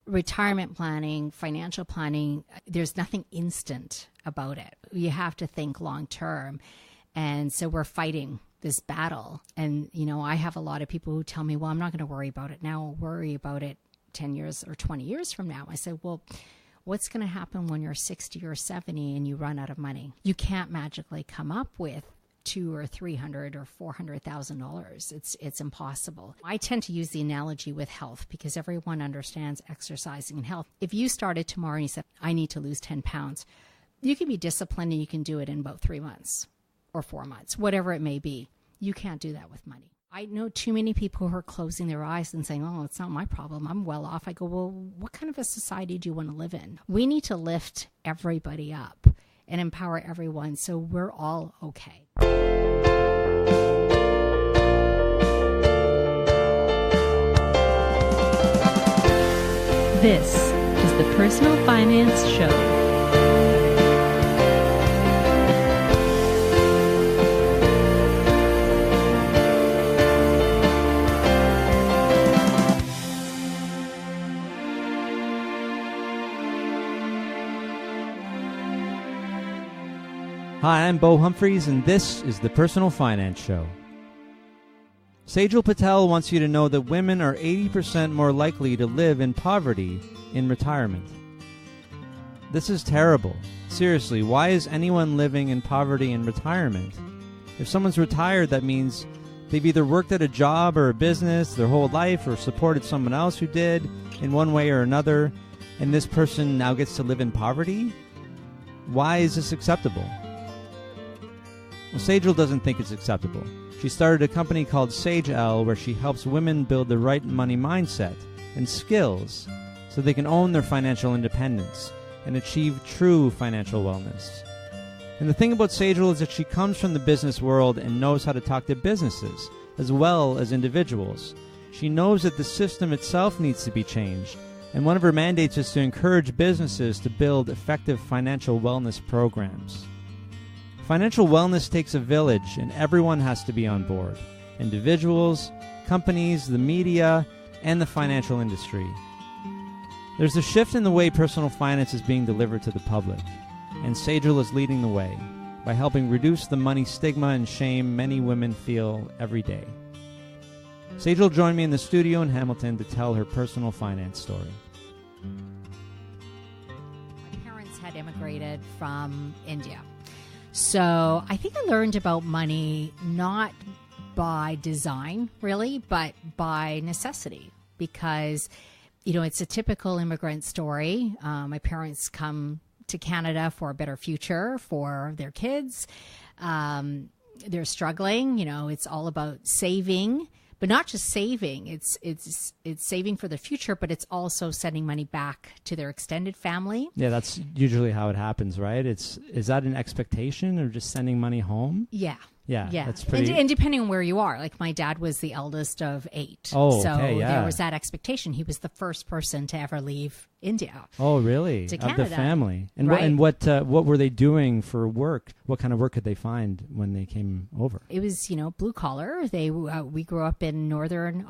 retirement planning, financial planning, there's nothing instant about it. You have to think long term. And so we're fighting this battle. And, you know, I have a lot of people who tell me, well, I'm not going to worry about it now. I'll worry about it 10 years or 20 years from now. I said, well, what's going to happen when you're 60 or 70 and you run out of money? You can't magically come up with $200,000 or $300,000 or $400,000. It's impossible. I tend to use the analogy with health because everyone understands exercising and health. If you started tomorrow and you said, I need to lose 10 pounds, you can be disciplined and you can do it in about 3 months or 4 months, whatever it may be. You can't do that with money. I know too many people who are closing their eyes and saying, oh, it's not my problem. I'm well off. I go, well, what kind of a society do you want to live in? We need to lift everybody up and empower everyone so we're all okay. This is the Personal Finance Show. Hi, I'm Bo Humphreys, and this is the Personal Finance Show. Saijal Patel wants you to know that women are 80% more likely to live in poverty in retirement. This is terrible. Seriously, why is anyone living in poverty in retirement? If someone's retired, that means they've either worked at a job or a business their whole life or supported someone else who did in one way or another, and this person now gets to live in poverty? Why is this acceptable? Well, Saijal doesn't think it's acceptable. She started a company called Saij Elle where she helps women build the right money mindset and skills so they can own their financial independence and achieve true financial wellness. And the thing about Saijal is that she comes from the business world and knows how to talk to businesses as well as individuals. She knows that the system itself needs to be changed, and one of her mandates is to encourage businesses to build effective financial wellness programs. Financial wellness takes a village, and everyone has to be on board. Individuals, companies, the media, and the financial industry. There's a shift in the way personal finance is being delivered to the public, and Saijal is leading the way by helping reduce the money stigma and shame many women feel every day. Saijal joined me in the studio in Hamilton to tell her personal finance story. My parents had immigrated from India. So I think I learned about money not by design, really, but by necessity because, you know, it's a typical immigrant story. My parents come to Canada for a better future for their kids. They're struggling. You know, it's all about saving. But not just saving, it's saving for the future, but it's also sending money back to their extended family. Yeah, that's usually how it happens, right? Is that an expectation or just sending money home? Yeah. Yeah. That's pretty... And depending on where you are, like my dad was the eldest of 8. Oh, so okay, yeah. there was that expectation. He was the first person to ever leave India. Oh, really? To Canada. Of the family. And right. What were they doing for work? What kind of work could they find when they came over? It was, you know, blue collar. I grew up in northern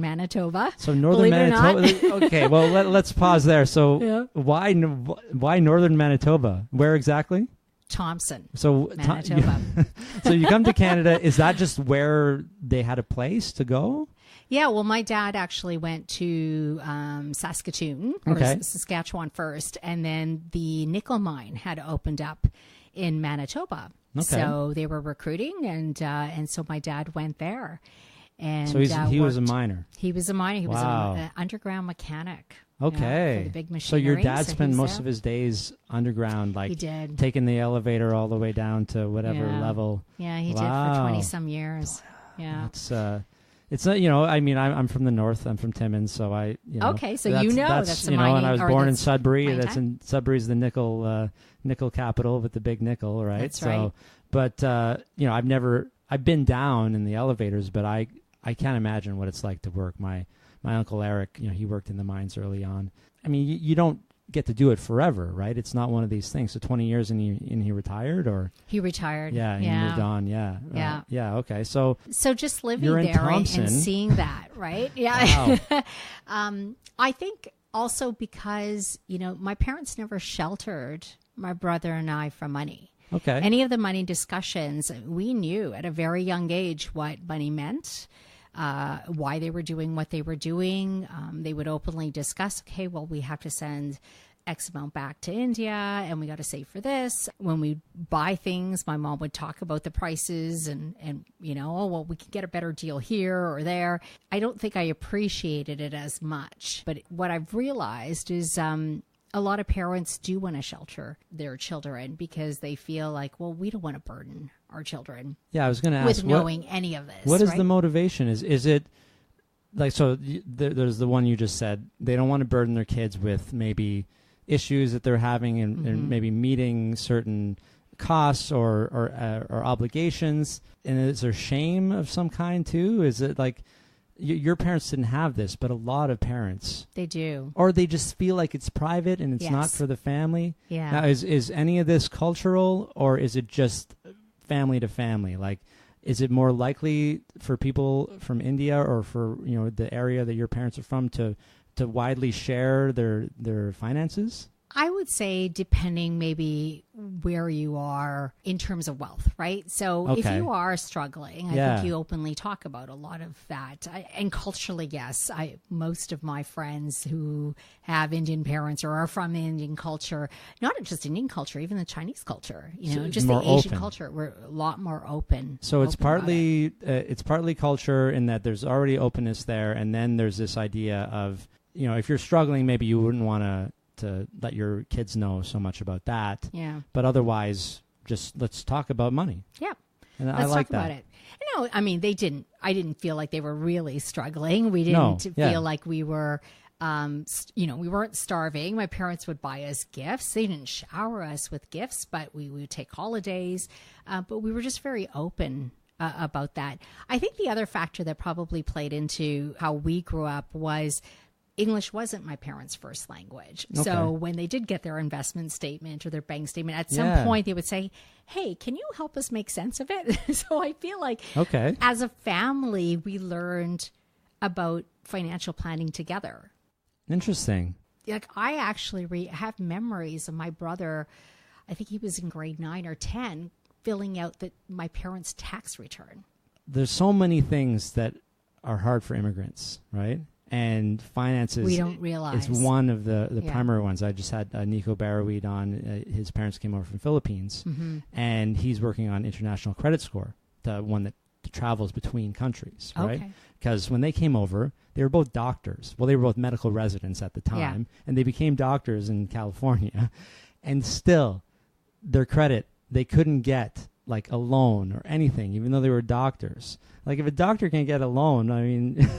Manitoba. So northern Manitoba. Okay, well let's pause there. So yeah. Why northern Manitoba? Where exactly? Thompson, so Manitoba. So you come to Canada. Is that just where they had a place to go? Yeah, well, my dad actually went to Saskatoon or Saskatchewan first, and then the nickel mine had opened up in Manitoba. Okay. So they were recruiting, and so my dad went there. And so he was a miner. He was a miner. He was an underground mechanic. Okay. For the big machinery. So your dad spent most of his days underground, like he did. Taking the elevator all the way down to whatever level. Yeah, he did for 20-some years. Yeah. It's you know, I mean, I'm from the north. I'm from Timmins, so Okay, so that's you know, and I was born in Sudbury. Sudbury's the nickel capital with the big nickel, right? That's right. But you know, I've been down in the elevators, but I can't imagine what it's like to work. My Uncle Eric, you know, he worked in the mines early on. I mean, you don't get to do it forever, right? It's not one of these things. So 20 years and he retired, or he retired. Yeah, he moved on. Yeah, yeah, yeah. Okay, so just living there and seeing that, right? Yeah. Wow. I think Also because, my parents never sheltered my brother and I from money. Okay. Any of the money discussions, we knew at a very young age what money meant, why they were doing what they were doing. They would openly discuss, okay, well, we have to send X amount back to India and we got to save for this. When we buy things, my mom would talk about the prices and oh, well, we can get a better deal here or there. I don't think I appreciated it as much. But what I've realized is a lot of parents do want to shelter their children because they feel like, well, we don't want to burden our children. Yeah, I was going to ask. With knowing any of this. What is the motivation? Is it like, so there's the one you just said, they don't want to burden their kids with maybe issues that they're having and maybe meeting certain costs or obligations. And is there shame of some kind too? Is it like your parents didn't have this, but a lot of parents, they do, or they just feel like it's private and it's not for the family. Yeah. Now, is any of this cultural, or is it just family to family? Like, is it more likely for people from India or for the area that your parents are from to widely share their finances? I would say depending maybe where you are in terms of wealth, right? So if you are struggling, I think you openly talk about a lot of that. And culturally, yes, most of my friends who have Indian parents or are from Indian culture, not just Indian culture, even the Chinese culture, so just the Asian culture, we're a lot more open. So it's partly culture in that there's already openness there, and then there's this idea of, if you're struggling, maybe you wouldn't want to let your kids know so much about that. Yeah. But otherwise, just let's talk about money. Yeah. And let's I like talk about it. No, I mean, I didn't feel like they were really struggling. We didn't feel like we were, we weren't starving. My parents would buy us gifts. They didn't shower us with gifts, but we would take holidays. But we were just very open about that. I think the other factor that probably played into how we grew up was English wasn't my parents' first language. Okay. So when they did get their investment statement or their bank statement, at some point they would say, hey, can you help us make sense of it? So I feel like as a family, we learned about financial planning together. Interesting. Like I actually have memories of my brother, I think he was in grade 9 or 10, filling out my parents' tax return. There's so many things that are hard for immigrants, right? And finances, we don't realize, it's one of the primary ones. I just had Nico Baraweed on. His parents came over from Philippines, and he's working on international credit score, the one that travels between countries, right? Because when they came over, they were both doctors. Well, they were both medical residents at the time, and they became doctors in California. And still, their credit, they couldn't get like a loan or anything, even though they were doctors. Like if a doctor can't get a loan, I mean,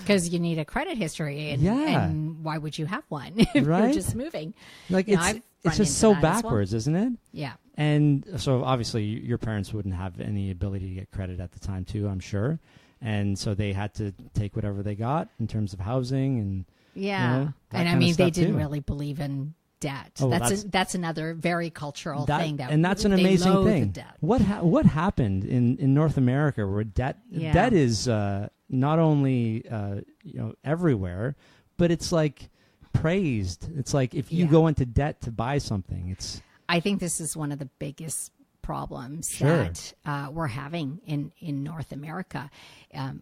because you need a credit history, and why would you have one if you're just moving? Like it's just so backwards, isn't it? Yeah. And so obviously your parents wouldn't have any ability to get credit at the time too, I'm sure, and so they had to take whatever they got in terms of housing and and I mean they didn't really believe in debt. That's another very cultural thing and that's an amazing thing. What happened in North America where debt is not only everywhere, but it's like praised. It's like if you go into debt to buy something, I think this is one of the biggest problems that we're having in North America.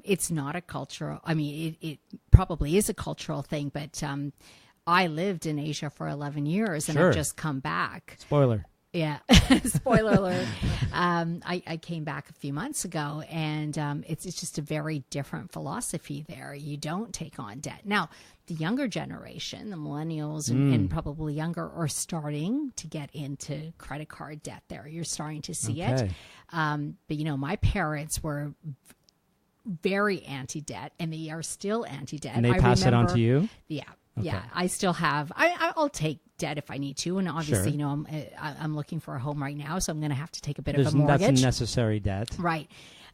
It's not a cultural. I mean, it probably is a cultural thing, but I lived in Asia for 11 years and I've just come back. Spoiler. Yeah. Spoiler alert. I came back a few months ago and it's just a very different philosophy there. You don't take on debt. Now, the younger generation, the millennials and probably younger, are starting to get into credit card debt there. You're starting to see it. But, my parents were very anti-debt and they are still anti-debt. And they pass it on to you? Yeah. Okay. Yeah, I still have. I'll take debt if I need to, and obviously, I'm looking for a home right now, so I'm going to have to take a bit of a mortgage. That's a necessary debt, right?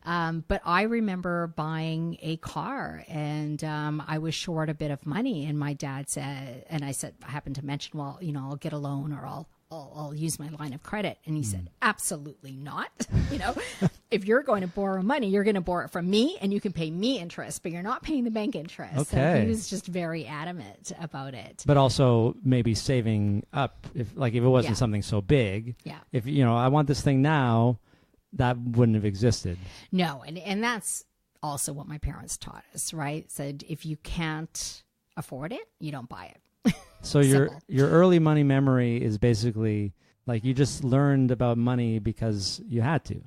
But I remember buying a car, and I was short a bit of money, and my dad said, and I happened to mention, well, I'll get a loan or I'll I'll use my line of credit. And he said, absolutely not. If you're going to borrow money, you're going to borrow it from me and you can pay me interest, but you're not paying the bank interest. Okay. So he was just very adamant about it. But also maybe saving up if it wasn't something so big. Yeah. If, I want this thing now, that wouldn't have existed. No. And that's also what my parents taught us, right? Said, if you can't afford it, you don't buy it. So your early money memory is basically like you just learned about money because you had to.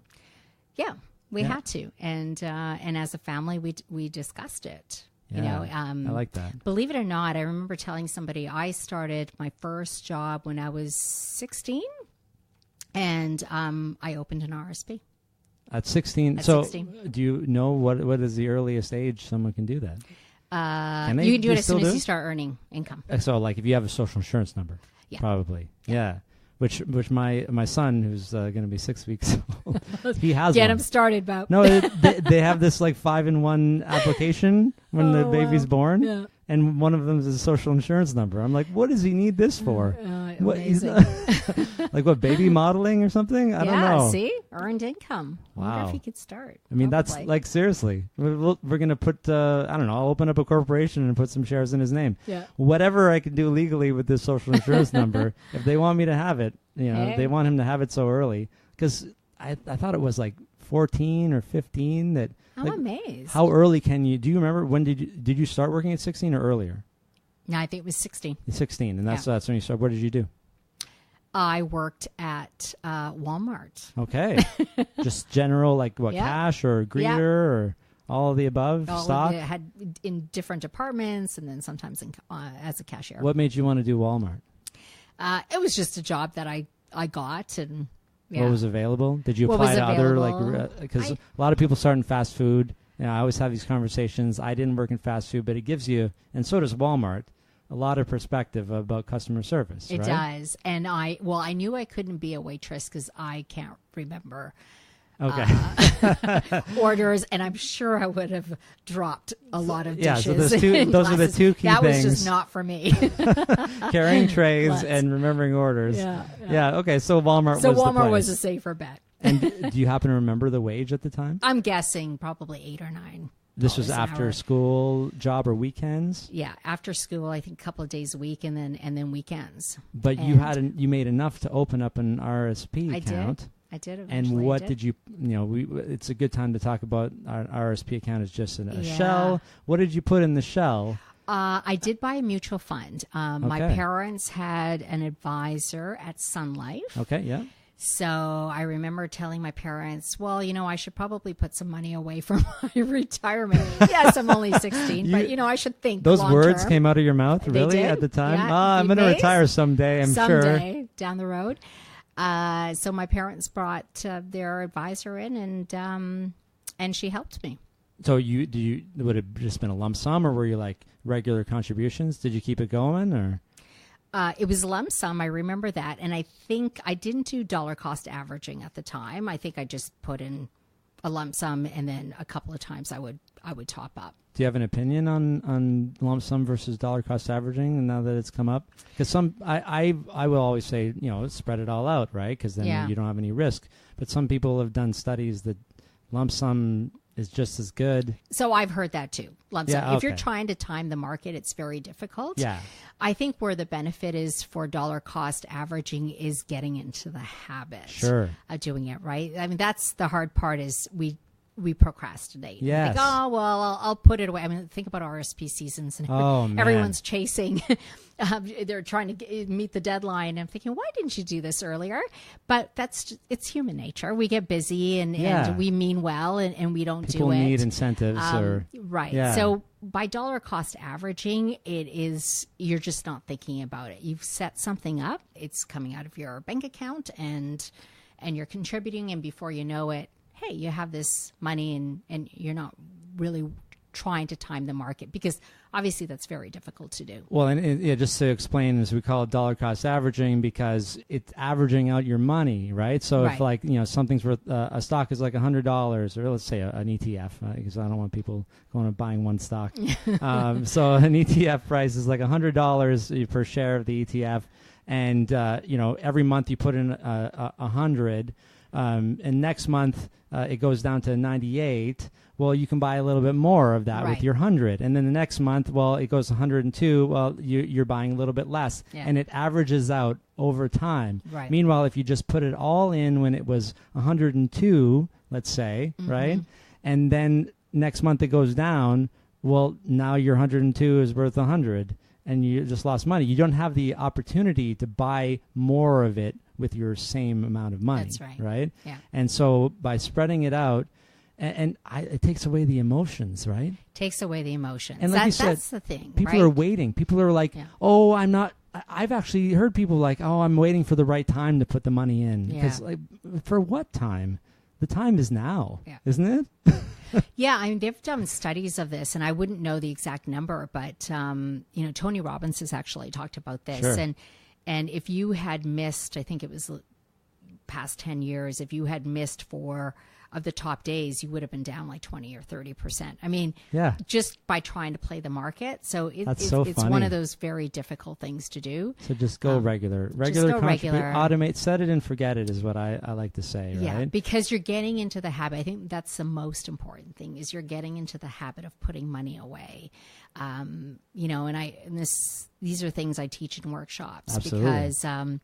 Yeah, we had to. And as a family, we discussed it. Yeah, I like that. Believe it or not, I remember telling somebody I started my first job when I was 16. And I opened an RSP. At 16? At so 16. Do you know what is the earliest age someone can do that? You can do it as soon as you start earning income. So like if you have a social insurance number, probably. Yeah. Which my son, who's going to be 6 weeks old, he has Get one. him started, Bob. No, they have this like 5-in-1 application when the baby's born. Yeah. And one of them is a social insurance number. I'm like, what does he need this for? Amazing. Like what, baby modeling or something? I don't know. Yeah, see? Earned income. I wonder Wow. if he could start. I mean, that's like, seriously. We're going to put, I don't know, I'll open up a corporation and put some shares in his name. Yeah. Whatever I can do legally with this social insurance number, if they want me to have it, they want him to have it so early. Because I thought it was like 14 or 15 that... I'm amazed. How early do you remember, when did you start working at 16 or earlier? No, I think it was 16. 16, and that's when you started. What did you do? I worked at Walmart. Okay. Just general, like what, cash or greeter or all of the above, stock? It had in different departments and then sometimes as a cashier. What made you want to do Walmart? It was just a job that I got and... Yeah. What was available? Did you apply to other, because a lot of people start in fast food. I always have these conversations. I didn't work in fast food, but it gives you, and so does Walmart, a lot of perspective about customer service. It does. And I knew I couldn't be a waitress because I can't remember orders, and I'm sure I would have dropped a lot of dishes. Yeah, so those are the two key things. That was just not for me. Carrying trays and remembering orders. Yeah. Okay. So Walmart was a safer bet. And do you happen to remember the wage at the time? I'm guessing probably $8 or $9. This was after school job or weekends? Yeah, after school, I think a couple of days a week, and then weekends. But you made enough to open up an RSP account. I did eventually. And what did you it's a good time to talk about our RSP account is just a shell. What did you put in the shell? I did buy a mutual fund. My parents had an advisor at Sun Life. Okay, yeah. So I remember telling my parents, well, I should probably put some money away for my retirement. Yes, I'm only 16, but, I should think those long words term. came out of your mouth, They really, did. at the time? Yeah, I'm going to retire someday, I'm sure. Someday, down the road. So my parents brought their advisor in, and she helped me. So would it have just been a lump sum, or were you like regular contributions? Did you keep it going, or? It was a lump sum. I remember that. And I think I didn't do dollar cost averaging at the time. I think I just put in a lump sum, and then a couple of times I would top up. Do you have an opinion on lump sum versus dollar cost averaging now that it's come up? Because I will always say, spread it all out, right? Because then you don't have any risk. But some people have done studies that lump sum is just as good. So I've heard that too. Lump sum. Yeah, if you're trying to time the market, it's very difficult. Yeah. I think where the benefit is for dollar cost averaging is getting into the habit of doing it, right? I mean, that's the hard part is we procrastinate. Yes. Think, oh, well, I'll put it away. I mean, think about RSP seasons and everyone's chasing. They're trying to meet the deadline. I'm thinking, why didn't you do this earlier? But it's human nature. We get busy and we mean well and we don't People do it. People need incentives. Right. Yeah. So by dollar cost averaging, you're just not thinking about it. You've set something up. It's coming out of your bank account and you're contributing. And before you know it, hey, you have this money and you're not really trying to time the market because obviously that's very difficult to do. Well, and just to explain, as we call it dollar cost averaging, because it's averaging out your money, right? So if something's worth, a stock is like $100, or let's say an ETF, because I don't want people going and buying one stock. So an ETF price is like $100 per share of the ETF. and every month you put in 100, and next month it goes down to 98. Well, you can buy a little bit more of that with your 100, and then the next month, well, it goes to 102. Well, you're buying a little bit less, and it averages out over time. Right. Meanwhile, if you just put it all in when it was 102, let's say, right, and then next month it goes down, well, now your 102 is worth 100, and you just lost money. You don't have the opportunity to buy more of it with your same amount of money. That's right. Right? Yeah. And so by spreading it out, it takes away the emotions, right? Takes away the emotions. And like you said, that's the thing. People are waiting. People are like, oh, I'm not. I've actually heard people like, oh, I'm waiting for the right time to put the money in. Because for what time? The time is now, isn't it? Yeah, I mean, they've done studies of this, and I wouldn't know the exact number, but Tony Robbins has actually talked about this. Sure. And if you had missed, I think it was past 10 years, if you had missed 4 of the top days, you would have been down like 20 or 30%. I mean, just by trying to play the market. So it's one of those very difficult things to do. So just go regular automate, set it and forget it is what I like to say. Yeah, right? because you're getting into the habit. I think that's the most important thing is you're getting into the habit of putting money away. These are things I teach in workshops. Absolutely. Because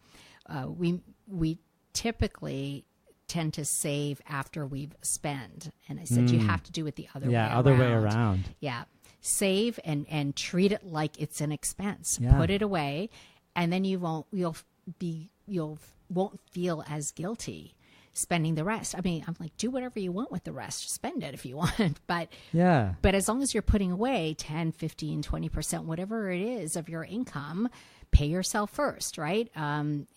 we typically tend to save after we've spent. And I said, you have to do it the other way around. Yeah, other way around. Yeah. Save and treat it like it's an expense. Yeah. Put it away, and then you won't feel as guilty spending the rest. I mean, I'm like, do whatever you want with the rest. Spend it if you want. But as long as you're putting away 10, 15, 20%, whatever it is of your income, pay yourself first, right?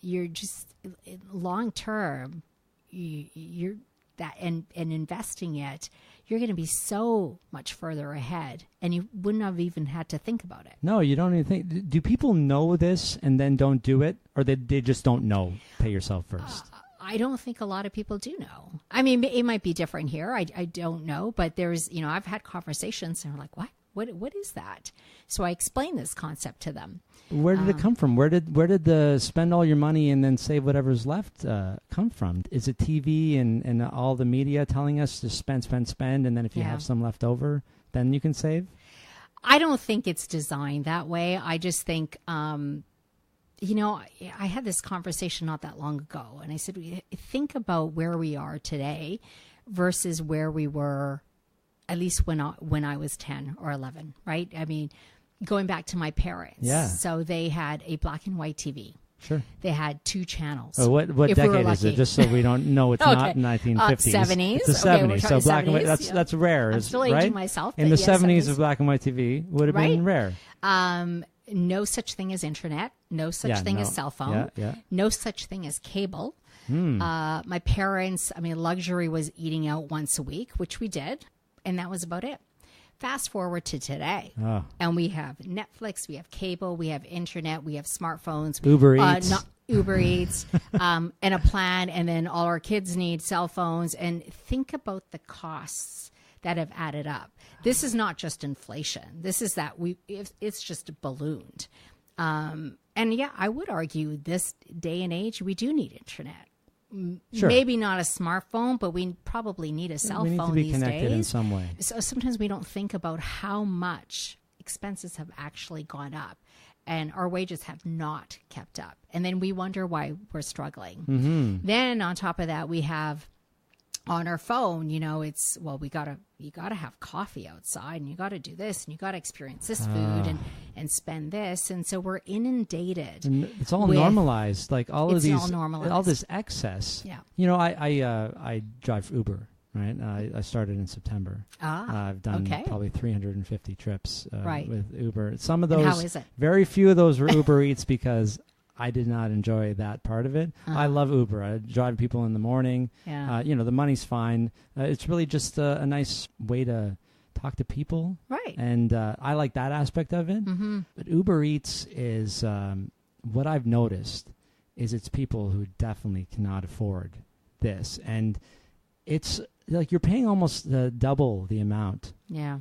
You're just long term, you're that and investing it, you're going to be so much further ahead, and you wouldn't have even had to think about it. No, you don't even think. Do people know this and then don't do it, or they just don't know? Pay yourself first. I don't think a lot of people do know. I mean, it might be different here. I don't know, but there's I've had conversations and they're like, what is that? So I explain this concept to them. Where did it come from? Where did the spend all your money and then save whatever's left come from? Is it TV and all the media telling us to spend, and then if you have some left over, then you can save? I don't think it's designed that way. I just think, I had this conversation not that long ago, and I said, think about where we are today versus where we were at least when I was 10 or 11, right? I mean, going back to my parents. Yeah. So they had a black and white TV. Sure. They had 2 channels. Oh, what decade is it? Just so we don't know, it's not 1950s. 70s. It's the 70s. So black and white, that's rare. I'm still right? aging myself. In the 70s of black and white TV would have been rare. No such thing as internet. No such thing as cell phone. No such thing as cable. My parents, luxury was eating out once a week, which we did. And that was about it. Fast forward to today, and we have Netflix, we have cable, we have internet, we have smartphones, Uber Eats, and a plan, and then all our kids need cell phones. And think about the costs that have added up. This is not just inflation. This is that it's just ballooned. And I would argue this day and age, we do need internet. Sure. Maybe not a smartphone, but we probably need a cell phone these days. We need to be connected in some way. So sometimes we don't think about how much expenses have actually gone up, and our wages have not kept up. And then we wonder why we're struggling. Mm-hmm. Then on top of that, we have on our phone, you gotta have coffee outside, and you gotta do this, and you gotta experience this food and spend this, and so we're inundated. And it's all normalized, like all this excess. Yeah. I drive Uber, right? I started in September. I've done probably 350 trips with Uber. Some of those, and how is it? Very few of those were Uber Eats because I did not enjoy that part of it. I love Uber. I drive people in the morning. Yeah. The money's fine. It's really just a nice way to talk to people. Right. And I like that aspect of it. Mm-hmm. But Uber Eats is, what I've noticed is it's people who definitely cannot afford this. And it's like you're paying almost double the amount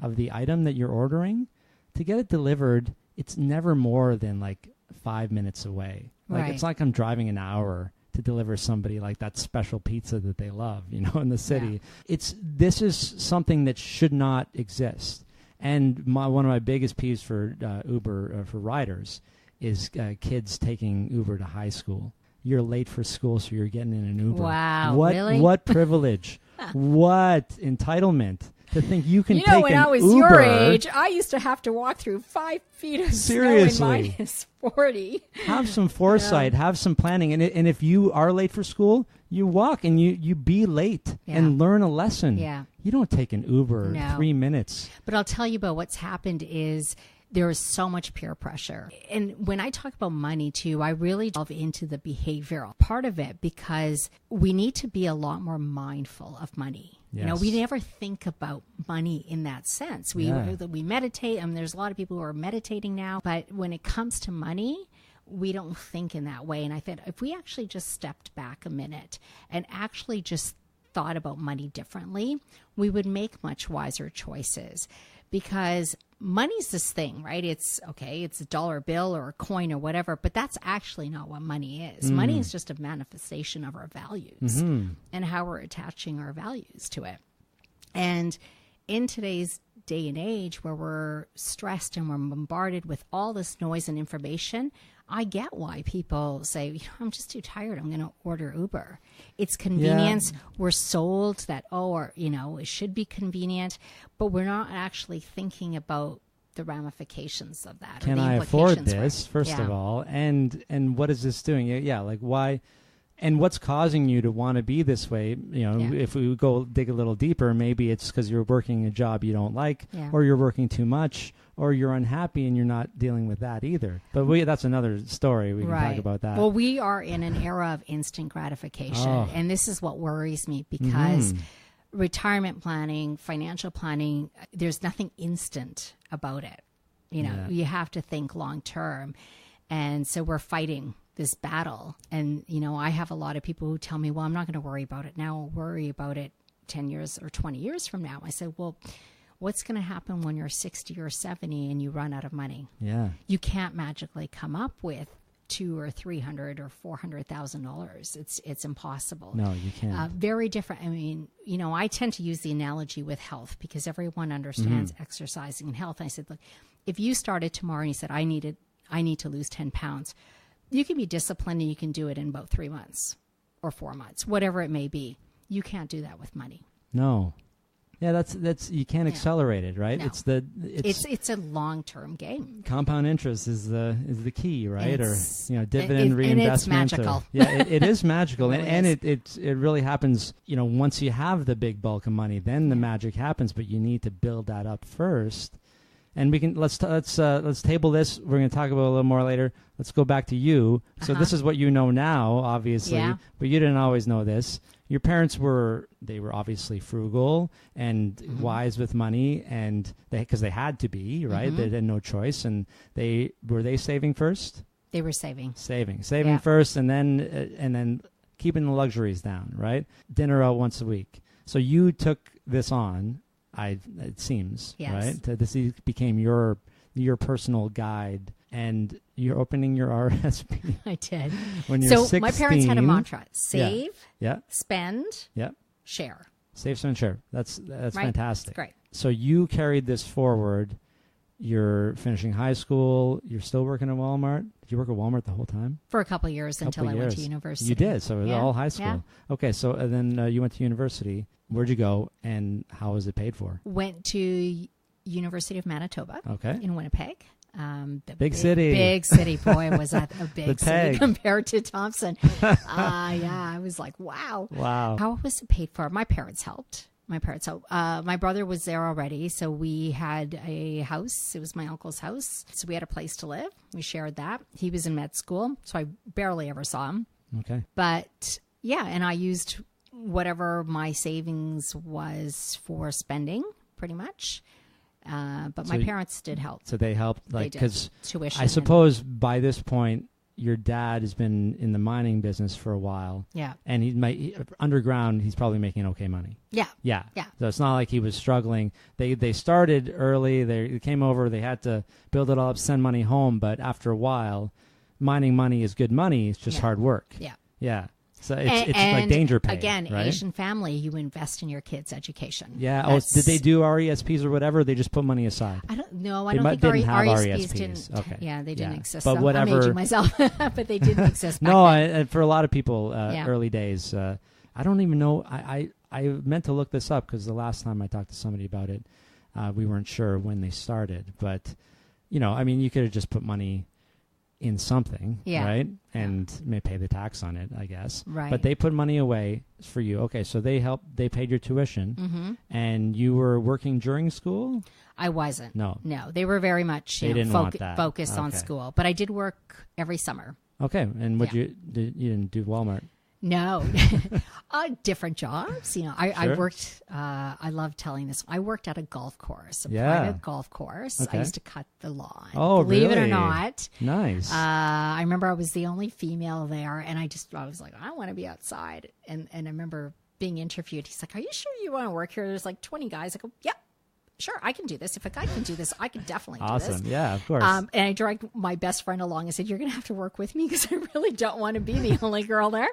of the item that you're ordering. To get it delivered, it's never more than like 5 minutes away. Like Right. it's like I'm driving an hour to deliver somebody like that special pizza that they love, in the city. Yeah. This is something that should not exist. And one of my biggest peeves for Uber for riders is kids taking Uber to high school. You're late for school, so you're getting in an Uber. Wow, what, really? What privilege? What entitlement to think you can take an Uber. When I was your age, I used to have to walk through 5 feet of Seriously. snow in minus 40. Have some foresight, have some planning. And if you are late for school, you walk and you be late and learn a lesson. Yeah. You don't take an Uber 3 minutes. But I'll tell you about what's happened is there is so much peer pressure. And when I talk about money too, I really delve into the behavioral part of it because we need to be a lot more mindful of money. Yes. We never think about money in that sense. We meditate. I mean, there's a lot of people who are meditating now, but when it comes to money, we don't think in that way. And I think if we actually just stepped back a minute and actually just thought about money differently, we would make much wiser choices. Because money's this thing, right? It's a dollar bill or a coin or whatever, but that's actually not what money is. Money is just a manifestation of our values and how we're attaching our values to it. And in today's day and age where we're stressed and we're bombarded with all this noise and information, I get why people say, I'm just too tired. I'm going to order Uber. It's convenience. Yeah. We're sold that, it should be convenient, but we're not actually thinking about the ramifications of that. Can or the I implications afford this, first of all? And what is this doing? Yeah, like why? And what's causing you to want to be this way? If we go dig a little deeper, maybe it's because you're working a job you don't like, or you're working too much, or you're unhappy and you're not dealing with that either. But that's another story. We can talk about that. Well, we are in an era of instant gratification, and this is what worries me because retirement planning, financial planning, there's nothing instant about it. You have to think long term. And so we're fighting this battle. And, I have a lot of people who tell me, well, I'm not going to worry about it now. I'll worry about it 10 years or 20 years from now. I said, well, what's going to happen when you're 60 or 70 and you run out of money? Yeah. You can't magically come up with $200,000 or $300,000 or $400,000. It's impossible. No, you can't. Very different. I mean, I tend to use the analogy with health because everyone understands exercising and health. I said, look, if you started tomorrow and you said, I need to lose 10 pounds, you can be disciplined and you can do it in about 3 months or 4 months, whatever it may be. You can't do that with money. No. Yeah, that's you can't accelerate it, right? No. It's a long-term game. Compound interest is the key, right? Dividend reinvestment. And it's magical. It is magical, It and really it really happens. Once you have the big bulk of money, then the magic happens. But you need to build that up first. And we can let's table this. We're going to talk about it a little more later. Let's go back to you. So this is what you know now, obviously, but you didn't always know this. Your parents were obviously frugal and wise with money, and because they had to be, right? They had no choice, and were they saving first? They were saving first, and then keeping the luxuries down, right? Dinner out once a week. So you took this on. It seems, right? This became your personal guide, and you're opening your RSP. I did. When you're 16. My parents had a mantra: save, spend, share. Save, spend, share. That's right? fantastic. That's great. So you carried this forward. You're finishing high school. You're still working at Walmart. Did you work at Walmart the whole time? For a couple of years until I went to university. You did. So it was all high school. Yeah. Okay. So then you went to university. Where'd you go, and how was it paid for? Went to University of Manitoba. Okay. In Winnipeg. Big city. Big city. Boy, was that a big city compared to Thompson. I was like, wow. How was it paid for? My parents helped. My brother was there already, so we had a house. It was my uncle's house. So we had a place to live. We shared that. He was in med school, so I barely ever saw him. Okay. But, and I used whatever my savings was for spending, pretty much. But my parents did help. So they helped, because tuition. I suppose by this point, your dad has been in the mining business for a while. Yeah. And underground, he's probably making okay money. Yeah. Yeah. So it's not like he was struggling. They started early. They came over. They had to build it all up, send money home. But after a while, mining money is good money. It's just hard work. Yeah. Yeah. So it's like danger pay. Again, right? Asian family, you invest in your kids' education. Yeah. Oh, did they do RESPs or whatever? They just put money aside. I don't know. They I don't think have RESPs RESPs. didn't. Okay. Yeah, they didn't exist. But whatever. I'm aging myself, but they didn't exist back No, then. for a lot of people, early days, I don't even know. I meant to look this up because the last time I talked to somebody about it, we weren't sure when they started. But, I mean, you could have just put money in something, right? And may pay the tax on it, I guess. Right. But they put money away for you. Okay, so they paid your tuition, and you were working during school? I wasn't. No. They were very much focused on Okay. school. But I did work every summer. Okay, and you didn't do Walmart? No, different jobs. I worked. I love telling this. I worked at a golf course, a private golf course. Okay. I used to cut the lawn. Oh, believe it or really? not. Nice. I remember I was the only female there, and I was like, I want to be outside. And I remember being interviewed. He's like, "Are you sure you want to work here?" There's like 20 guys. I go, "Yep." Sure, I can do this. If a guy can do this, I can definitely do this. Awesome. Yeah, of course. And I dragged my best friend along and said, "You're going to have to work with me because I really don't want to be the only girl there."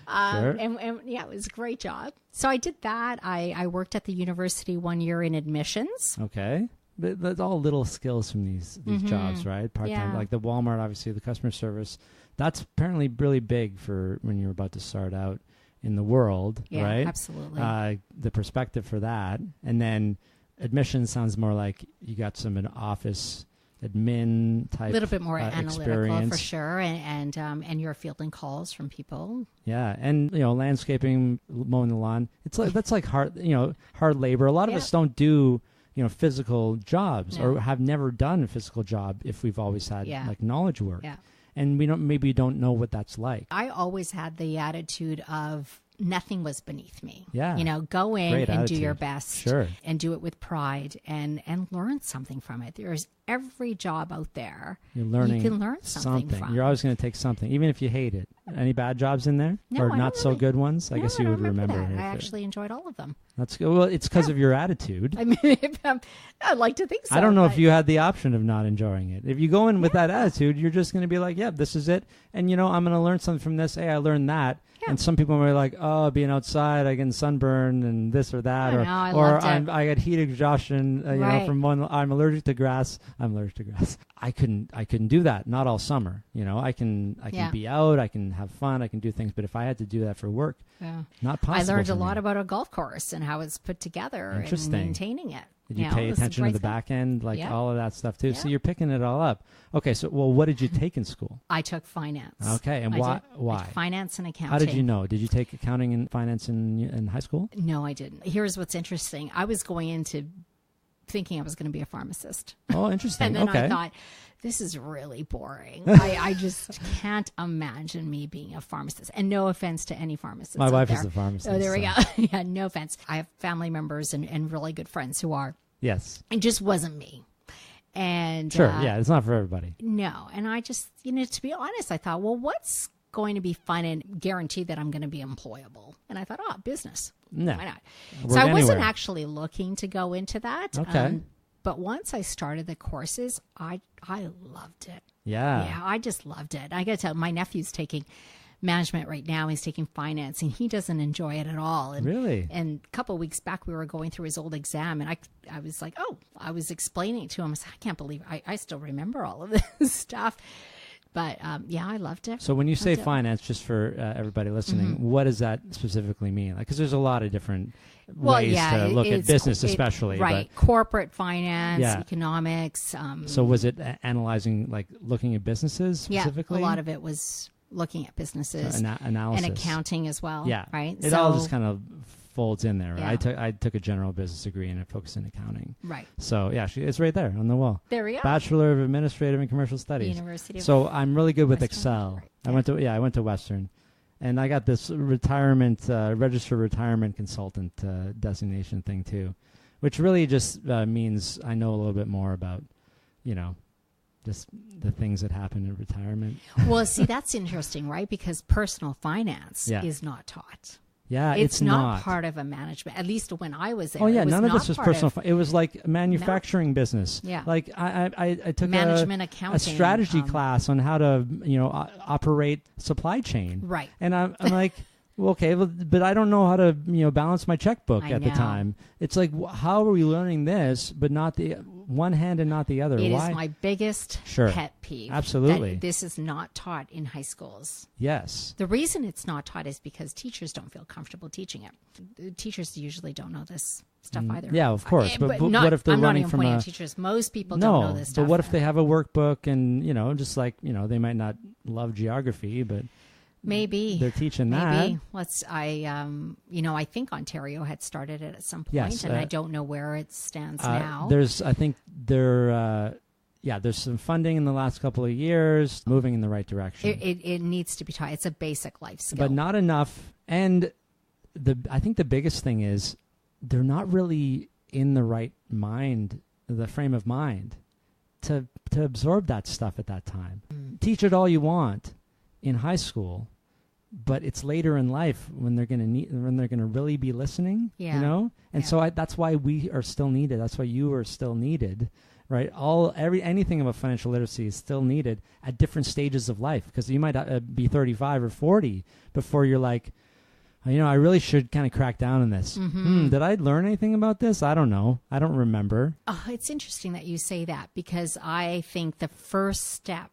Sure. And yeah, it was a great job. So I did that. I worked at the university 1 year in admissions. Okay. But that's all little skills from these jobs, right? Part-time, like the Walmart, obviously, the customer service. That's apparently really big for when you're about to start out in the world, Yeah, right? absolutely. The perspective for that. And then admission sounds more like you got some an office admin type, a little bit more analytical experience. for sure, and you're fielding calls from people. Yeah, and landscaping, mowing the lawn. It's like that's like hard labor. A lot of us don't do physical jobs or have never done a physical job if we've always had like knowledge work. Yeah, and we don't know what that's like. I always had the attitude of nothing was beneath me. Yeah. Go in Great and attitude. do your best. Sure. And do it with pride and learn something from it. There's every job out there You're learning you can learn something from. You're always going to take something, even if you hate it. Any bad jobs in there? No, or I not don't so really- good ones? I guess you would remember. that. if I it- actually enjoyed all of them. That's good. Well, it's because of your attitude. I mean, I'd like to think so. I don't know but- if you had the option of not enjoying it. If you go in with that attitude, you're just going to be like, yeah, this is it. And, I'm going to learn something from this. Hey, I learned that. Yeah. And some people are like, oh, being outside, I get sunburned and this or that. I or loved it. I get heat exhaustion, Right. from one. I'm allergic to grass. I couldn't do that. Not all summer. I can be out. I can have fun. I can do things. But if I had to do that for work, not possible. I learned for a lot me. about a golf course and how it's put together and Interesting. maintaining it. Did you pay it was a attention to great the thing. back end, like Yeah. all of that stuff too? Yeah. So you're picking it all up. Okay, so what did you take in school? I took finance. Okay, and I why? did. I Why? took finance and accounting. How did you know? Did you take accounting and finance in high school? No, I didn't. Here's what's interesting. I was going into thinking I was going to be a pharmacist. Oh, interesting. And then okay. I thought, this is really boring. I just can't imagine me being a pharmacist. And no offense to any pharmacist. My out wife there. is a pharmacist. Oh, there we so- go. Yeah, no offense. I have family members and really good friends who are. Yes. It just wasn't me. And Sure. Yeah, it's not for everybody. no. And I just, to be honest, I thought, well, what's going to be fun and guarantee that I'm going to be employable? And I thought, business. No. Why not? Work So I wasn't anywhere. actually looking to go into that. Okay. But once I started the courses, I loved it. Yeah. Yeah, I just loved it. I got to tell my nephew's taking management right now. He's taking finance and he doesn't enjoy it at all. And, Really? And a couple of weeks back, we were going through his old exam and I was like, I was explaining it to him. I said, I can't believe I still remember all of this stuff. But yeah, I loved it. So when you say Loved it. finance, just for everybody listening, what does that specifically mean? Because there's a lot of different ways to look at business, especially. Right. But, Corporate finance, Yeah. economics. so was it analyzing, like looking at businesses specifically? Yeah, a lot of it was looking at businesses analysis and accounting as well. Yeah. Right. It all just kind of folds in there. Right? Yeah. I took a general business degree and I focused in accounting. Right. So yeah, it's right there on the wall. There we go. Bachelor of Administrative and Commercial Studies. University of So I'm really good with Western. Excel. Right. I went to Western, and I got this registered retirement consultant designation thing too, which really just means I know a little bit more about, just the things that happen in retirement. Well, see, that's interesting, right? Because personal finance Yeah. is not taught. Yeah, It's it's not not part of a management, at least when I was there. Oh yeah, it was none of not this was part personal. of It was like manufacturing business. Yeah. Like I took management, a accounting, strategy class on how to operate supply chain. Right. And I'm like, well, okay, but I don't know how to balance my checkbook at the know. time. It's like, how are we learning this, but not the one hand and not the other? It Why? is my biggest Sure. pet peeve. Absolutely. That this is not taught in high schools. Yes. The reason it's not taught is because teachers don't feel comfortable teaching it. The teachers ually don't know this stuff either. Yeah, of course. But not, what if they're I'm not running even from pointing a at teachers. Most people don't know this stuff. But what if they have a workbook and just like they might not love geography, but maybe they're teaching maybe. that. I think Ontario had started it at some point, Yes, and I don't know where it stands now. There's some funding in the last couple of years, moving in the right direction. It needs to be taught. It's a basic life skill, but not enough. And I think the biggest thing is they're not really in the right mind, the frame of mind, to absorb that stuff at that time. Teach it all you want in high school, but it's later in life when they're gonna really be listening. Yeah. And so that's why we are still needed. That's why you are still needed. Right, anything about financial literacy is still needed at different stages of life, because you might be 35 or 40 before you're like, I really should kind of crack down on this. Did I learn anything about this? I don't know. I don't remember. Oh, it's interesting that you say that, because I think the first step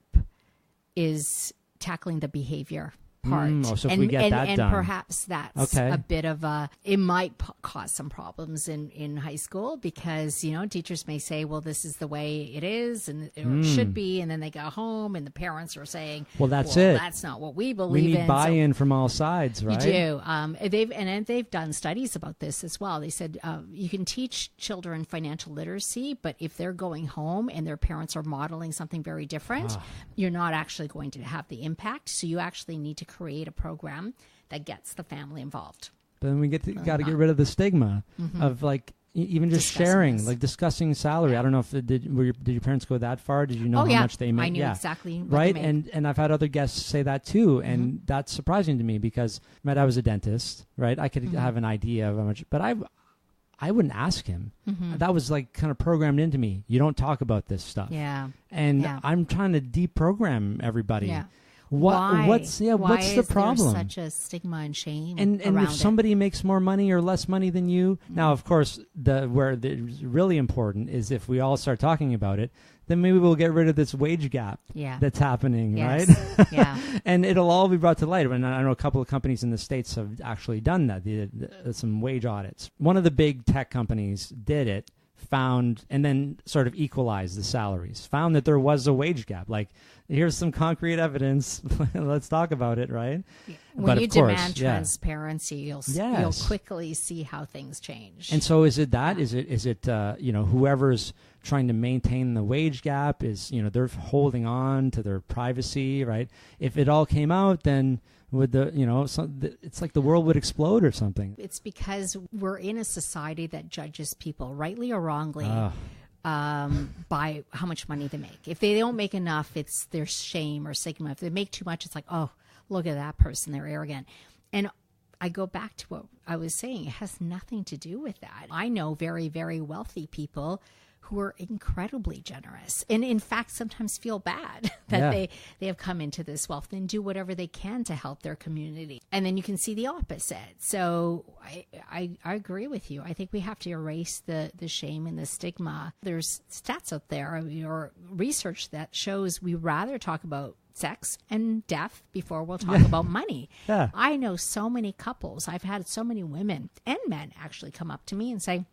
is tackling the behavior part. So if we get that done. And perhaps that's Okay. a bit of it might cause some problems in high school, because, teachers may say, well, this is the way it is, and or it should be. And then they go home and the parents are saying, well, that's it. That's not what we believe in. We need buy-in from all sides, right? You do. They've done studies about this as well. They said you can teach children financial literacy, but if they're going home and their parents are modeling something very different, you're not actually going to have the impact. So you actually need to create a program that gets the family involved. But then we got to get rid of the stigma of like even just Discussing sharing, this. like discussing salary. I don't know if did your parents go that far? Did you know how much they made? I knew exactly what right. they made. And I've had other guests say that too, and that's surprising to me, because my dad was a dentist, right? I could have an idea of how much, but I wouldn't ask him. That was like kind of programmed into me. You don't talk about this stuff. Yeah. And Yeah. I'm trying to deprogram everybody. Yeah. What's Why the is problem? there such a stigma and shame And around if somebody makes more money or less money than you, now of course where it's really important is if we all start talking about it, then maybe we'll get rid of this wage gap that's happening, Yes. right? Yeah. And it'll all be brought to light. And I know a couple of companies in the States have actually done that, some wage audits. One of the big tech companies did it, found, and then sort of equalized the salaries, found that there was a wage gap. Like, here's some concrete evidence. Let's talk about it, right? When but you of course, demand transparency, you'll quickly see how things change. And so is it that? Is it whoever's trying to maintain the wage gap is, they're holding on to their privacy, right? If it all came out, then would it's like the world would explode or something. It's because we're in a society that judges people, rightly or wrongly, by how much money they make. If they don't make enough, it's their shame or stigma. If they make too much, it's like, oh, look at that person, they're arrogant. And I go back to what I was saying. It has nothing to do with that. I know very, very wealthy people who are incredibly generous, and in fact sometimes feel bad that they have come into this wealth and do whatever they can to help their community. And then you can see the opposite. So I agree with you. I think we have to erase the shame and the stigma. There's stats out there or research that shows we rather talk about sex and death before we'll talk about money. Yeah. I know so many couples. I've had so many women and men actually come up to me and say,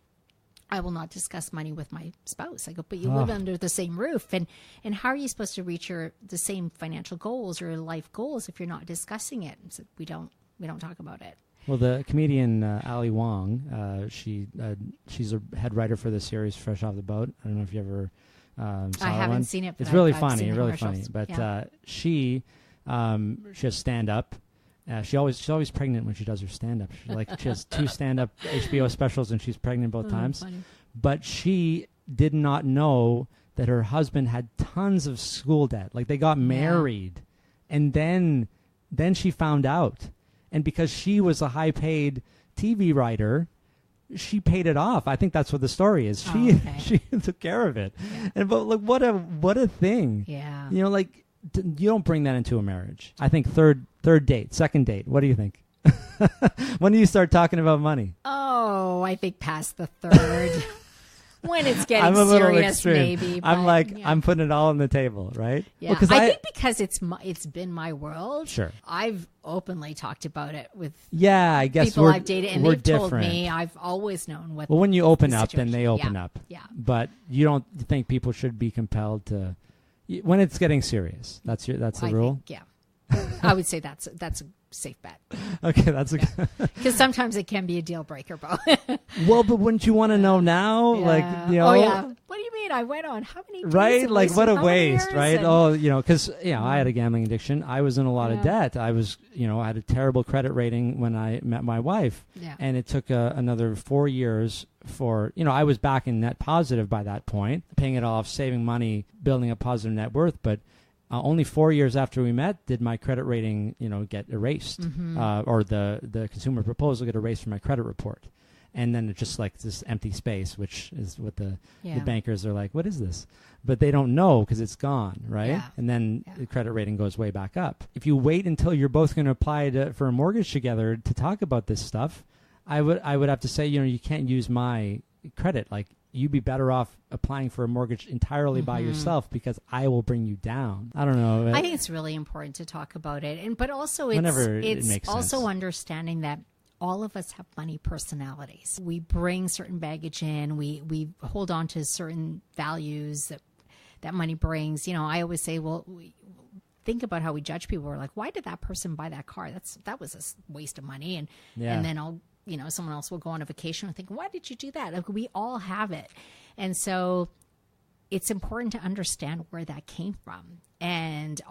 I will not discuss money with my spouse. I go, but you live under the same roof. And how are you supposed to reach the same financial goals or life goals if you're not discussing it? So we don't talk about it. Well, the comedian Ali Wong, she's a head writer for the series Fresh Off the Boat. I don't know if you ever saw I haven't one. seen it. But It's really I've funny, seen the really funny. commercials. But she has stand up. She's always pregnant when she does her stand-up. She has 2 stand-up HBO specials, and she's pregnant both times. Funny. But she did not know that her husband had tons of school debt. Like, they got married, and then she found out. And because she was a high-paid TV writer, she paid it off. I think that's what the story is. She took care of it. Yeah. And but look, what a thing. Yeah. You know, like you don't bring that into a marriage. I think third date, second date. What do you think? When do you start talking about money? Oh, I think past the third. When it's getting I'm a little serious, extreme. Maybe. I'm but, like, yeah. I'm putting it all on the table, right? Yeah, Well, I think because it's been my world. Sure. I've openly talked about it with I guess people I've dated, and they've different. told me I've always known what. Well, when you open the up, then they open yeah. up. Yeah. But you don't think people should be compelled to when it's getting serious. That's the rule. Think, yeah. I would say that's a safe bet. Okay, that's a because sometimes it can be a deal breaker, Bo. Well, but wouldn't you want to know now? Yeah. Like, you know, oh yeah. What do you mean? I went on how many days right? and Like, what a wasted how many waste, years right? and- Oh, you know, because I had a gambling addiction. I was in a lot of Yeah. debt. I was, I had a terrible credit rating when I met my wife, Yeah. and it took another 4 years for I was back in net positive by that point, paying it off, saving money, building a positive net worth, but. Only 4 years after we met did my credit rating, get erased, or the consumer proposal get erased from my credit report, and then it's just like this empty space, which is what the bankers are like, what is this? But they don't know because it's gone, right? Yeah. And then the credit rating goes way back up. If you wait until you're both going to apply for a mortgage together to talk about this stuff, I would have to say, you can't use my credit. Like, you'd be better off applying for a mortgage entirely by yourself because I will bring you down. I don't know. I think it's really important to talk about it, but also Whenever it it's makes also sense. Understanding that all of us have money personalities. We bring certain baggage in. We hold on to certain values that money brings. I always say, well, think about how we judge people. We're like, why did that person buy that car? That was a waste of money. And then I'll. Someone else will go on a vacation and think, why did you do that? Like, we all have it. And so it's important to understand where that came from. And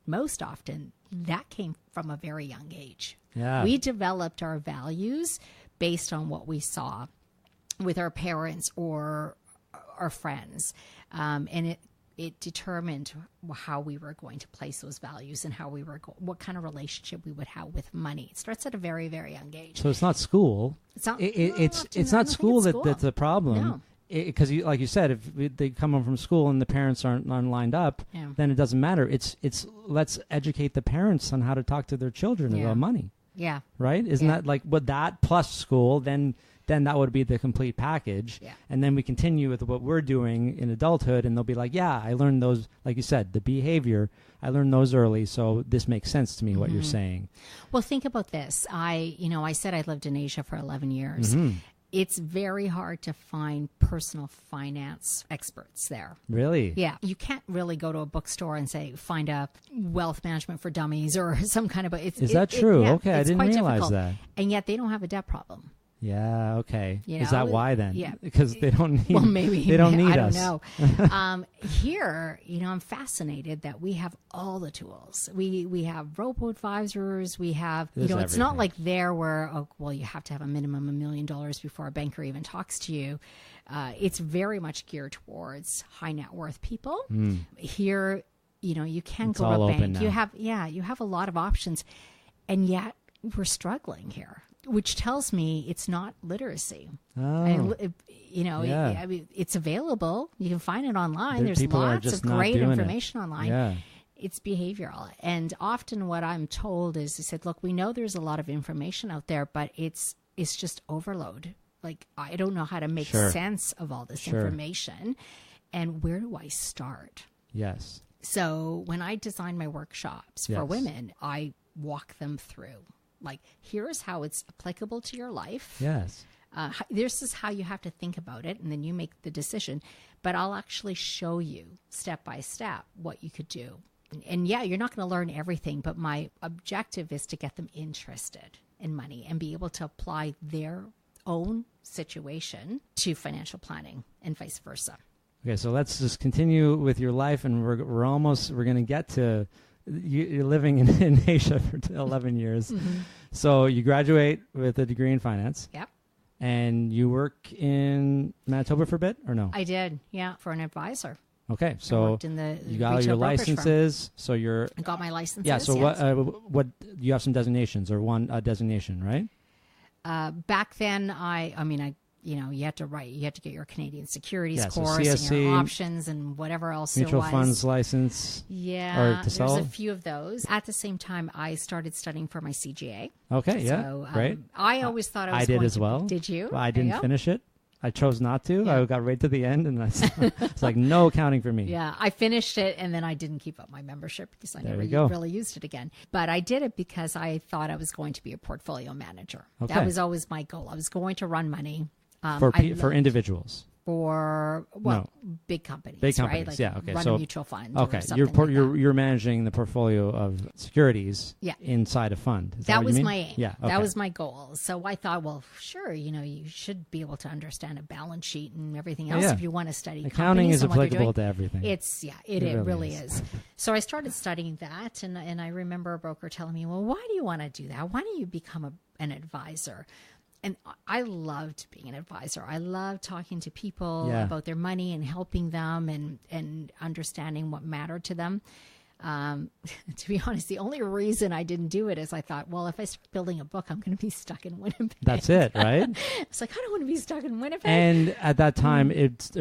most often, that came from a very young age. Yeah. We developed our values based on what we saw with our parents or our friends. And it determined how we were going to place those values and how what kind of relationship we would have with money. It starts at a very, very young age. So it's not school. It's not. It's not school that's a problem. No. Because like you said, if they come home from school and the parents aren't lined up, then it doesn't matter. It's let's educate the parents on how to talk to their children about money. Yeah. Right? Isn't that like what that plus school? Then that would be the complete package. Yeah. And then we continue with what we're doing in adulthood, and they'll be like, yeah, I learned those, like you said, the behavior, I learned those early, so this makes sense to me, what you're saying. Well, think about this. I said I lived in Asia for 11 years. It's very hard to find personal finance experts there. Really? Yeah. You can't really go to a bookstore and say, find a wealth management for dummies or some kind of... Is that true? Okay, I didn't realize difficult. that. And yet they don't have a debt problem. Yeah, okay. You Is know? that why then? Yeah. Because they don't need Well, maybe. they don't need I us. don't know. Here, I'm fascinated that we have all the tools. We have robo-advisors. We have, There's it's not everything. like there where, you have to have a minimum $1 million before a banker even talks to you. It's very much geared towards high net worth people. Here, you can It's go to all a open bank. now. You have a lot of options, and yet we're struggling here, which tells me it's not literacy. Oh. And, Yeah. it's available. You can find it online. There's People are lots just of not great doing it. information online. Yeah. It's behavioral. And often what I'm told is, they said, look, we know there's a lot of information out there, but it's just overload. Like, I don't know how to make Sure. sense of all this Sure. information. And where do I start? Yes. So when I design my workshops for Yes. women, I walk them through. Like, here's how it's applicable to your life. Yes. This is how you have to think about it, and then you make the decision. But I'll actually show you step by step what you could do. And you're not going to learn everything, but my objective is to get them interested in money and be able to apply their own situation to financial planning and vice versa. Okay, so let's just continue with your life, and we're going to get to you're living in Asia for 11 years. So you graduate with a degree in finance. Yep. And you work in Manitoba for a bit, or no? I did, for an advisor. Okay, I so worked in the you got all retail your brokerage firm. licenses. So you're I got my licenses. yeah. So yes. what you have some designations or one designation, right? Back then, you had to get your Canadian securities Yeah, so course and CSC, your options and whatever else Mutual there was. funds license. Yeah, or to there's sell? a few of those. At the same time, I started studying for my CGA. Okay, yeah, So, great. I always thought I was I did going as to, well. Did you? Well, I There you didn't go. finish it. I chose not to. Yeah. I got right to the end, and it's like no accounting for me. Yeah, I finished it, and then I didn't keep up my membership because I There never you go. really used it again. But I did it because I thought I was going to be a portfolio manager. Okay. That was always my goal. I was going to run money. For individuals. For big companies, Big right? companies, Like yeah, okay, run so- a mutual fund. Okay, or something you're managing the portfolio of securities Yeah. inside a fund. Is That what you was mean? my aim. Yeah, okay. That was my goal. So I thought, well, sure, you should be able to understand a balance sheet and everything else yeah. if you want to study Accounting companies is and what they're applicable doing. to everything. It really is. So I started studying that, and I remember a broker telling me, well, why do you want to do that? Why don't you become an advisor? And I loved being an advisor. I loved talking to people Yeah. about their money and helping them and understanding what mattered to them. To be honest, the only reason I didn't do it is I thought, well, if I start building a book, I'm going to be stuck in Winnipeg. That's it, right? It's like, I don't want to be stuck in Winnipeg. And at that time,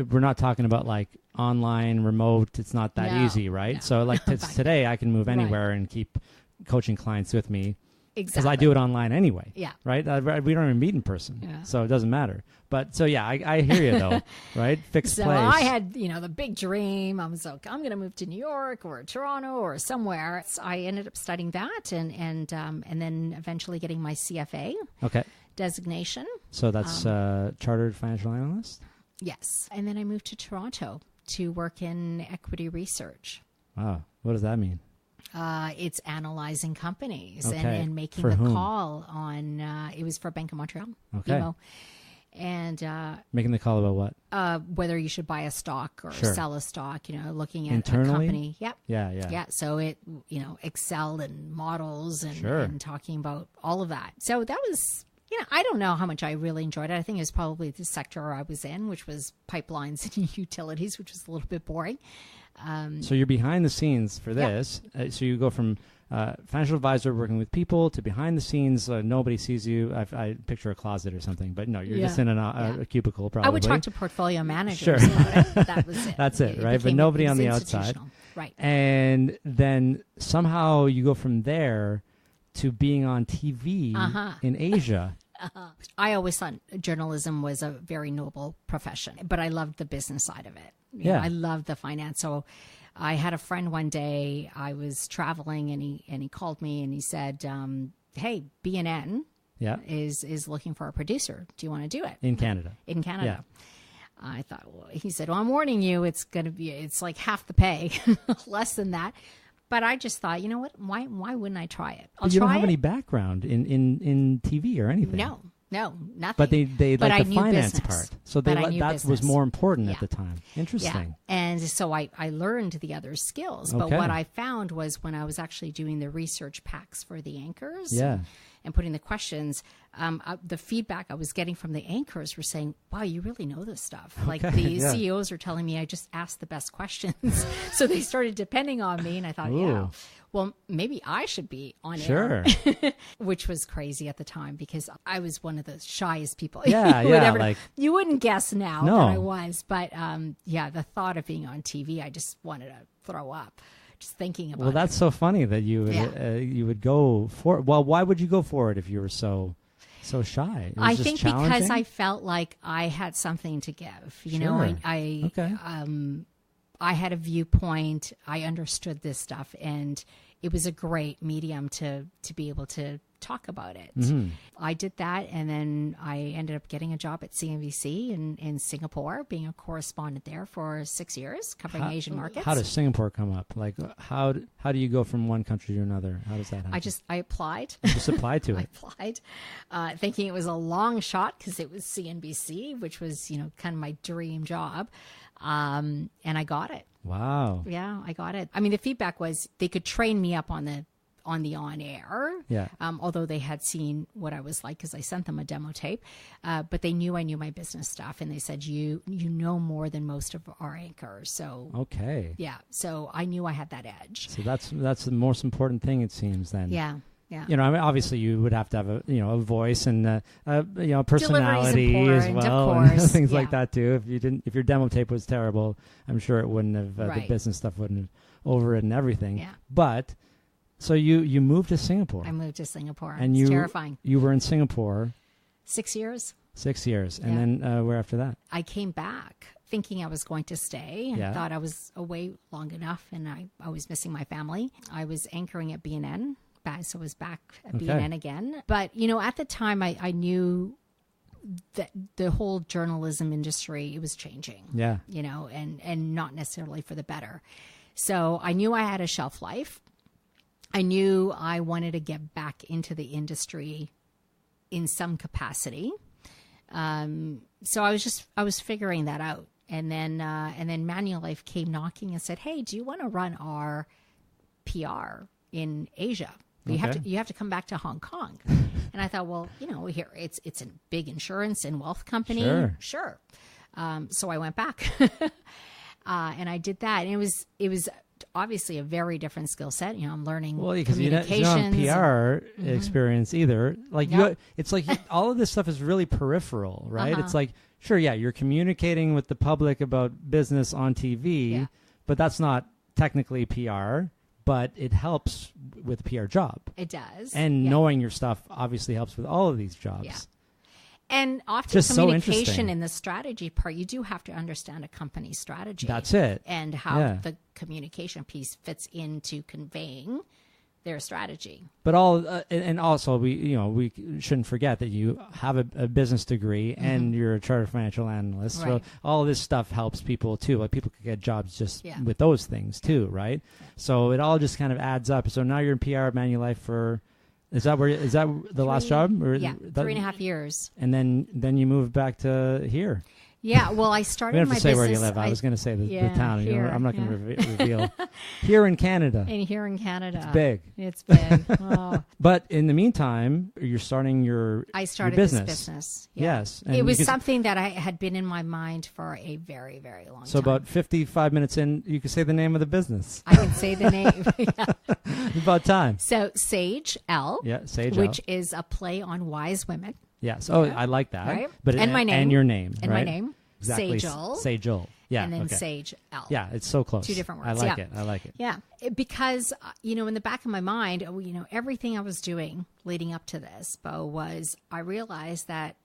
we're not talking about like online, remote. It's not that No, easy, right? no. So like today, I can move Right. anywhere and keep coaching clients with me because Exactly. I do it online anyway. Yeah. Right? We don't even meet in person, Yeah. so it doesn't matter. But so yeah, I hear you though, right? Fixed So place. I had, the big dream. I was like, I'm going to move to New York or Toronto or somewhere. So I ended up studying that and then eventually getting my CFA Okay, designation. so that's chartered financial analyst. Yes. And then I moved to Toronto to work in equity research. Wow, what does that mean? It's analyzing companies Okay. and making For the whom? call on, it was for Bank of Montreal, Okay. BMO. And Making the call about what? whether you should buy a stock or Sure. sell a stock, looking at Internally? a company. Yep. Yeah. Yeah. So it, Excel and models and, Sure. and talking about all of that. So that was, I don't know how much I really enjoyed it. I think it was probably the sector I was in, which was pipelines and utilities, which was a little bit boring. So you're behind the scenes for Yeah. this. So you go from financial advisor working with people to behind the scenes. Nobody sees you. I picture a closet or something, but no, you're just in a cubicle probably. I would talk to portfolio managers. Sure. But that was it. That's it, right? But became- nobody it on was the outside. institutional. Right. And then somehow you go from there to being on TV in Asia. I always thought journalism was a very noble profession, but I loved the business side of it. Yeah. I loved the finance. So I had a friend one day, I was traveling and he called me and he said, hey, BNN Yeah, is looking for a producer. Do you want to do it? in Canada. In Canada. Yeah. I thought, well, he said, well, I'm warning you, it's like half the pay, less than that. But I just thought, you know what? Why wouldn't I try it? I'll But you try don't have it. any background in TV or anything. No, nothing. But they But I like the knew finance business. part. So But I knew that was business. more important Yeah. at the time. Interesting. Yeah. And so I learned the other skills. But Okay. what I found was when I was actually doing the research packs for the anchors Yeah. and putting the questions, the feedback I was getting from the anchors were saying, wow, you really know this stuff. Like the yeah. CEOs are telling me I just asked the best questions. So they started depending on me. And I thought, yeah, Ooh. well, maybe I should be on Sure. air. Which was crazy at the time because I was one of the shyest people. Yeah, you would yeah, ever- like- you wouldn't guess now No. that I was, but the thought of being on TV, I just wanted to throw up just thinking about Well, that's so funny that you would Yeah. you would go for it. Well, why would you go for it if you were so shy? It was I just think because challenging? I felt like I had something to give. You know, Sure. Okay. I had a viewpoint. I understood this stuff, and it was a great medium to be able to talk about it. Mm-hmm. I did that, and then I ended up getting a job at CNBC in Singapore, being a correspondent there for 6 years, covering Asian markets. How does Singapore come up? Like, how do you go from one country to another? How does that happen? I applied. Just apply to I it. applied, thinking it was a long shot because it was CNBC, which was kind of my dream job, and I got it. Wow. Yeah, I got it. I mean, the feedback was they could train me up on on the on-air. Yeah. Although they had seen what I was like because I sent them a demo tape. But they knew I knew my business stuff. And they said, you know more than most of our anchors. So, okay. Yeah. So I knew I had that edge. So that's the most important thing, it seems, then. Yeah. Yeah. You know, I mean, obviously you would have to have a voice and a personality as well, of course. and things like that too. If your demo tape was terrible, I'm sure it wouldn't have the business stuff wouldn't have overridden everything. Yeah. But so you moved to Singapore. I moved to Singapore. And it's terrifying. You were in Singapore 6 years. 6 years, and then where after that? I came back thinking I was going to stay. I thought I was away long enough, and I was missing my family. I was anchoring at BNN. So I was back at BNN again. But, at the time, I knew that the whole journalism industry, it was changing. Yeah. And not necessarily for the better. So I knew I had a shelf life. I knew I wanted to get back into the industry in some capacity. So I was figuring that out. And then Manulife came knocking and said, "Hey, do you want to run our PR in Asia? You have to come back to Hong Kong." And I thought, well, here it's a big insurance and wealth company. Sure. So I went back and I did that. And it was obviously a very different skill set. I'm learning because you don't have PR experience either. Like it's like all of this stuff is really peripheral, right? It's like, sure, you're communicating with the public about business on TV, but that's not technically PR. But it helps with a PR job. It does. And knowing your stuff obviously helps with all of these jobs. Yeah. And often just communication in the strategy part, you do have to understand a company's strategy. That's it. And how the communication piece fits into conveying their strategy. But and also we shouldn't forget that you have a business degree and you're a chartered financial analyst. Right. So all of this stuff helps people too. Like people could get jobs just with those things too, right? So it all just kind of adds up. So now you're in PR at Manulife for is that the last job? Or 3.5 years. And then you moved back to here. Yeah, well, I started my business. You don't have to say where you live. I was going to say the town. Here, I'm not going to reveal. Here in Canada. Here in Canada. It's big. It's big. Oh. But in the meantime, you're starting your business. This business. Yeah. Yes. And it was something that I had been in my mind for a very, very long time. So about 55 minutes in, you can say the name of the business. I can say the name. It's about time. So Saij Elle. Yeah, Saij Elle. Which is a play on wise women. Yes. Oh, I like that. Right? But and my name. And your name. And right? my name. Exactly. Saij Elle. Yeah. And then Saij Elle. Yeah, it's so close. 2 different words. I like it. Yeah. Because, in the back of my mind, everything I was doing leading up to this, Bo, was I realized that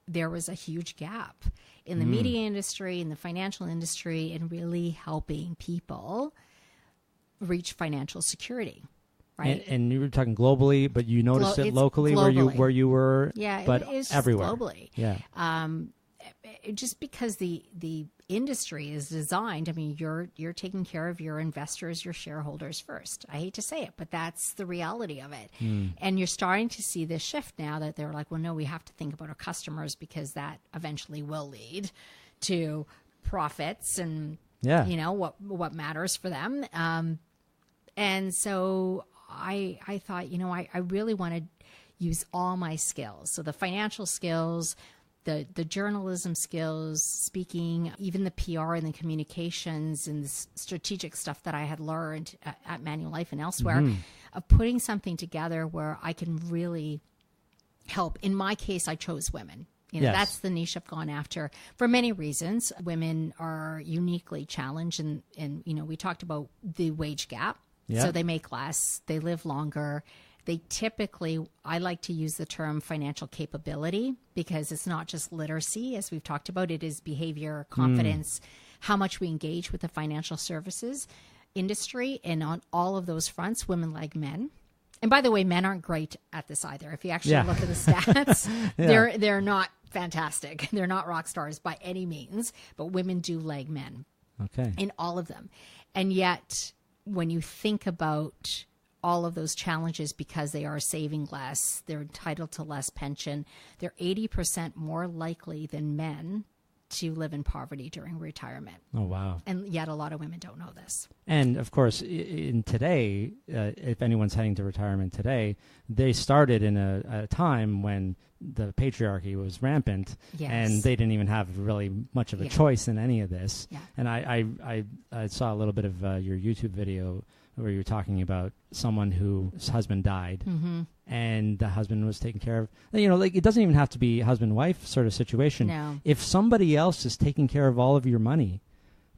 there was a huge gap in the media industry, in the financial industry, in really helping people reach financial security. Right. And you were talking globally, but you noticed it locally where you were. Yeah, but it's everywhere. Globally. Yeah. Just because the industry is designed, I mean, you're taking care of your investors, your shareholders first. I hate to say it, but that's the reality of it. And you're starting to see this shift now that they're like, well, no, we have to think about our customers because that eventually will lead to profits and what matters for them. And so I thought, I really want to use all my skills. So the financial skills, the journalism skills, speaking, even the PR and the communications and the strategic stuff that I had learned at Manulife and elsewhere, of putting something together where I can really help. In my case, I chose women. That's the niche I've gone after for many reasons. Women are uniquely challenged, and we talked about the wage gap. Yeah. So they make less, they live longer. They typically, I like to use the term financial capability because it's not just literacy, as we've talked about. It is behavior, confidence, how much we engage with the financial services industry. And on all of those fronts, women like men. And by the way, men aren't great at this either. If you actually look at the stats, they're not fantastic. They're not rock stars by any means, but women do lag men. Okay. In all of them. And yet, when you think about all of those challenges, because they are saving less, they're entitled to less pension, they're 80% more likely than men to live in poverty during retirement. Oh, wow. And yet a lot of women don't know this. And of course, in today, if anyone's heading to retirement today, they started in a time when the patriarchy was rampant, Yes. and they didn't even have really much of a Yeah. choice in any of this. Yeah. And I saw a little bit of your YouTube video where you were talking about someone whose husband died, Mm-hmm. and the husband was taken care of. You know, like, it doesn't even have to be husband-wife sort of situation. No. If somebody else is taking care of all of your money,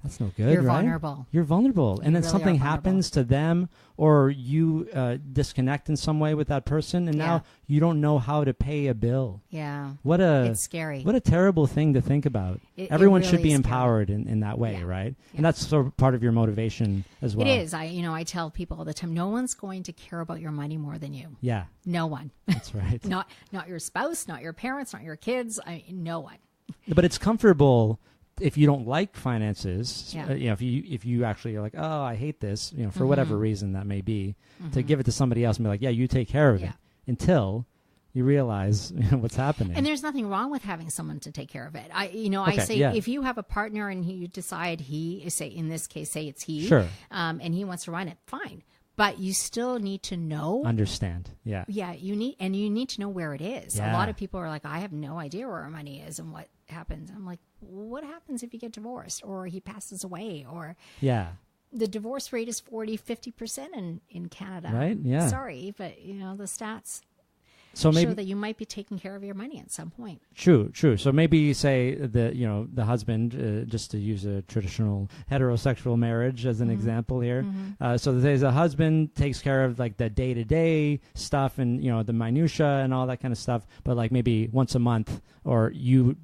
that's no good, You're right? vulnerable. You're vulnerable. And then really something are vulnerable. happens to them, or you disconnect in some way with that person, and Yeah. now you don't know how to pay a bill. Yeah. What It's scary. a terrible thing to think about. It Everyone should really be is scary. empowered in that way, Yeah. right? Yeah. And that's sort of part of your motivation as well. It is. I tell people all the time, no one's going to care about your money more than you. Yeah, No one. that's right. not your spouse, not your parents, not your kids. No one. But it's comfortable if you don't like finances. Yeah. You know, if you actually are like, oh, I hate this, you know, for whatever reason that may be, to give it to somebody else and be like, yeah, you take care of Yeah. it, until you realize what's happening. And there's nothing wrong with having someone to take care of it. I Okay, say yeah. if you have a partner and you decide say in this case, say it's he, Sure. and he wants to run it, fine. But you still need to know. Understand. Yeah. Yeah, you need to know where it is. Yeah. A lot of people are like, I have no idea where our money is and what happens. I'm like, what happens if you get divorced or he passes away, or Yeah. the divorce rate is 40-50% in Canada. Right? Yeah. Sorry, but the stats So show maybe that you might be taking care of your money at some point. true. So maybe you say the husband, just to use a traditional heterosexual marriage as an example here. So there's a husband takes care of like the day-to-day stuff and the minutia and all that kind of stuff, but like maybe once a month, or you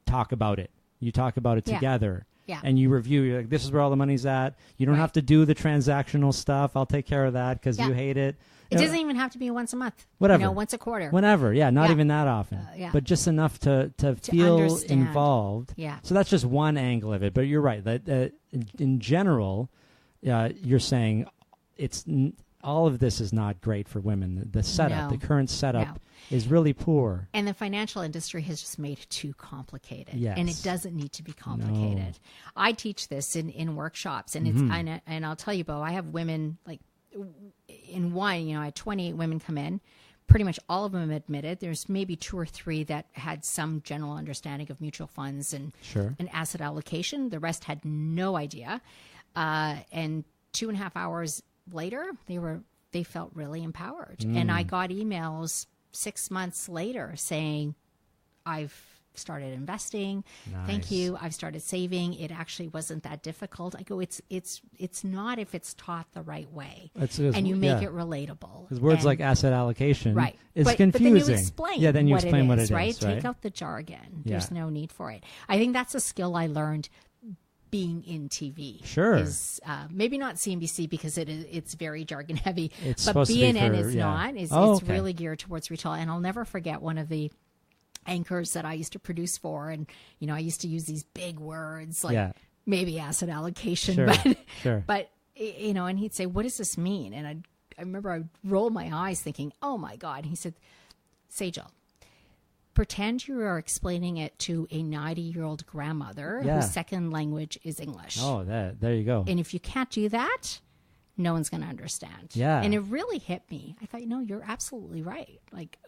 talk about it. You talk about it Yeah. together. Yeah. And you review, you're like, this is where all the money's at. You don't Right. have to do the transactional stuff. I'll take care of that because Yeah. you hate it. It doesn't even have to be once a month. Whatever. Once a quarter. Whenever, yeah, not Yeah. even that often, yeah. but just enough to feel understand. involved. Yeah. So that's just one angle of it. But you're right. That in general, you're saying all of this is not great for women. The setup, No. the current setup, No. is really poor. And the financial industry has just made it too complicated. Yes. And it doesn't need to be complicated. I teach this in workshops, and and I'll tell you, Bo, I have women like in one, I had 28 women come in. Pretty much all of them admitted. There's maybe 2 or 3 that had some general understanding of mutual funds and Sure. asset allocation. The rest had no idea. And 2.5 hours later, they felt really empowered. And I got emails 6 months later saying, I've started investing. Thank Nice. you. I've started saving. It actually wasn't that difficult. I go, it's not if it's taught the right way. And you make it relatable. Because words And- like asset allocation Right. is But confusing. then you explain yeah, then you explain what it is, right? Take out the jargon. There's Yeah. no need for it. I think that's a skill I learned being in TV. Sure. Is, maybe not CNBC because it's very jargon heavy, It's but supposed to be BNN for- is yeah. not. It's Okay. really geared towards retail. And I'll never forget one of the anchors that I used to produce for. And, I used to use these big words like Yeah. maybe asset allocation, Sure. but, Sure. but, and he'd say, what does this mean? And I remember I'd roll my eyes thinking, oh my God. And he said, Saijal, pretend you are explaining it to a 90-year-old grandmother Yeah. whose second language is English. Oh, there you go. And if you can't do that, no one's going to understand. Yeah. And it really hit me. I thought, you're absolutely right. Like,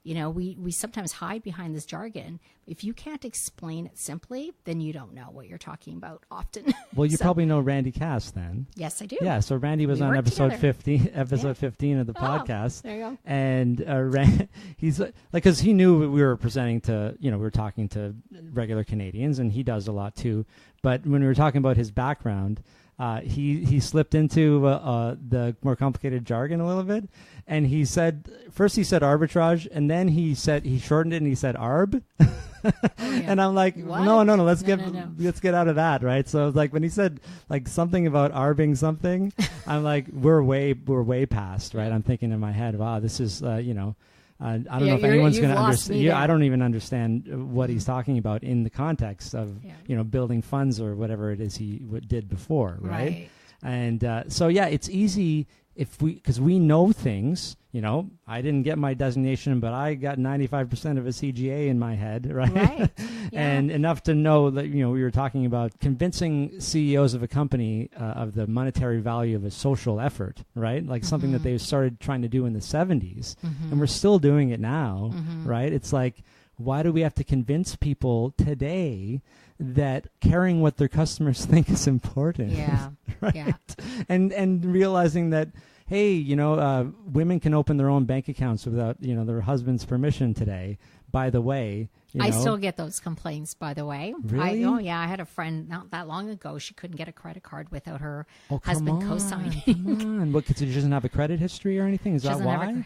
we sometimes hide behind this jargon. If you can't explain it simply, then you don't know what you're talking about often. Well, you So- probably know Randy Cass then. Yes, I do. Yeah, so Randy was We on worked episode together. 15 of the Oh, podcast. there you go. And he's like, because he knew we were presenting to, we were talking to regular Canadians, and he does a lot too. But when we were talking about his background, he slipped into the more complicated jargon a little bit, and he said arbitrage, and then he shortened it and he said arb. And I'm like, What? no, let's No. let's get out of that, right? So like when he said like something about arbing something, I'm like, we're way past, right? I'm thinking in my head, wow, this is I don't know if anyone's going to understand. me Yeah, there. I don't even understand what he's talking about in the context of building funds or whatever it is he did before, right? And so yeah, it's easy because we know things, I didn't get my designation, but I got 95% of a CGA in my head, right? Right. Yeah. And enough to know that, we were talking about convincing CEOs of a company of the monetary value of a social effort, right? Like something that they started trying to do in the 70s, and we're still doing it now, right? It's like, why do we have to convince people today that caring what their customers think is important? Yeah. Right? Yeah. And realizing that, hey, women can open their own bank accounts without, their husband's permission today. By the way, I still get those complaints, by the way. Really? I had a friend not that long ago. She couldn't get a credit card without her come husband on, co-signing. Come on. What, because she doesn't have a credit history or anything? Is that why?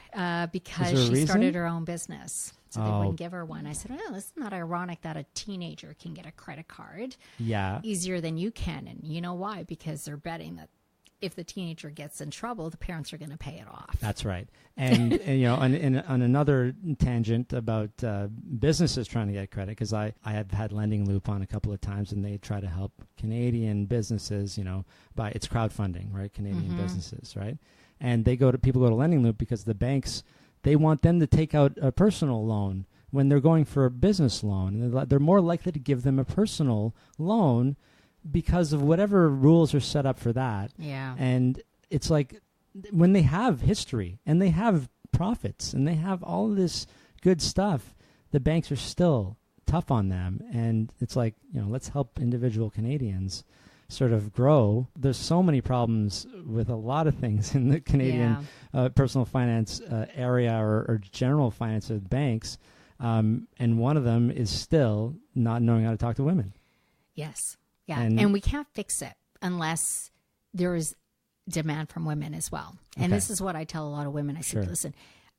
Because Is there a she started reason? her own business. So they wouldn't give her one. I said, well, isn't that ironic that a teenager can get a credit card easier than you can? And you know why? Because they're betting that if the teenager gets in trouble, the parents are going to pay it off. That's right. And, on another tangent about businesses trying to get credit, because I have had Lending Loop on a couple of times, and they try to help Canadian businesses, by it's crowdfunding, right? Canadian businesses, right? And people go to Lending Loop because the banks, they want them to take out a personal loan when they're going for a business loan. And they're more likely to give them a personal loan because of whatever rules are set up for that. Yeah. And it's like when they have history and they have profits and they have all of this good stuff, the banks are still tough on them. And it's like, let's help individual Canadians sort of grow. There's so many problems with a lot of things in the Canadian personal finance area or general finance of banks. And one of them is still not knowing how to talk to women. Yes. Yeah. And we can't fix it unless there is demand from women as well. And this is what I tell a lot of women. I said, listen,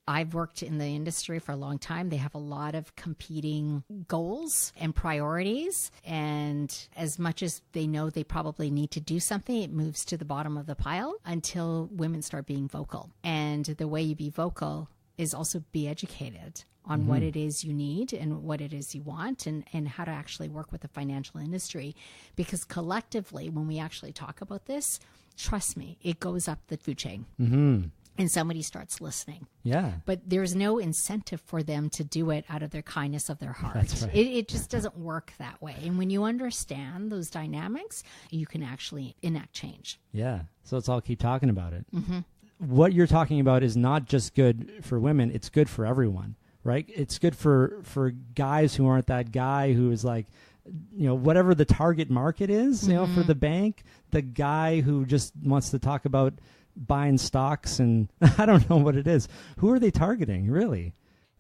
I've worked in the industry for a long time. They have a lot of competing goals and priorities. And as much as they know they probably need to do something, it moves to the bottom of the pile until women start being vocal. And the way you be vocal is also be educated on what it is you need and what it is you want and how to actually work with the financial industry. Because collectively, when we actually talk about this, trust me, it goes up the food chain. And somebody starts listening. Yeah. But there's no incentive for them to do it out of their kindness of their heart. That's right. It just doesn't work that way. And when you understand those dynamics, you can actually enact change. Yeah. So let's all keep talking about it. What you're talking about is not just good for women, it's good for everyone, right? It's good for guys who aren't that guy who is like, whatever the target market is, for the bank, the guy who just wants to talk about buying stocks and I don't know what it is. Who are they targeting, really?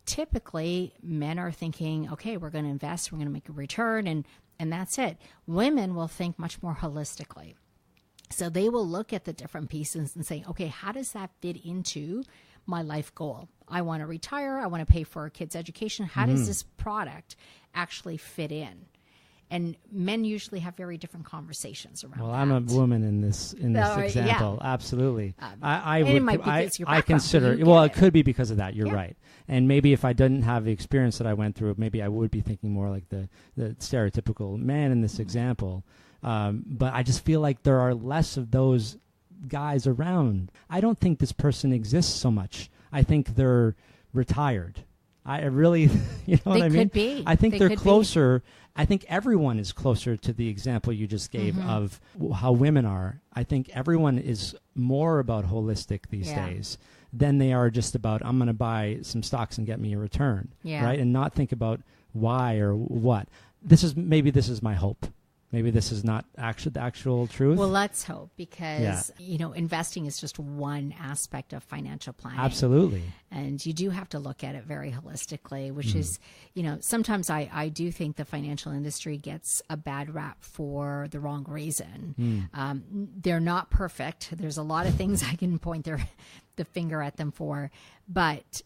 Typically, men are thinking, okay, we're going to invest, we're going to make a return, and that's it. Women will think much more holistically. So they will look at the different pieces and say, okay, how does that fit into my life goal? I want to retire. I want to pay for our kids' education. How does this product actually fit in? And men usually have very different conversations around that. I'm a woman in this example. Yeah. Absolutely. It might be because your I background, consider you well, get it could be because of that. You're right. And maybe if I didn't have the experience that I went through, maybe I would be thinking more like the stereotypical man in this example. But I just feel like there are less of those guys around. I don't think this person exists so much. I think they're retired. I really, what I mean? Could be. I think they're closer. I think everyone is closer to the example you just gave of how women are. I think everyone is more about holistic these days than they are just about, I'm going to buy some stocks and get me a return, right? And not think about why or what. This is my hope. Maybe this is not the actual truth. Well, let's hope, because, investing is just one aspect of financial planning. Absolutely. And you do have to look at it very holistically, which is, sometimes I do think the financial industry gets a bad rap for the wrong reason. They're not perfect. There's a lot of things I can point the finger at them for. But,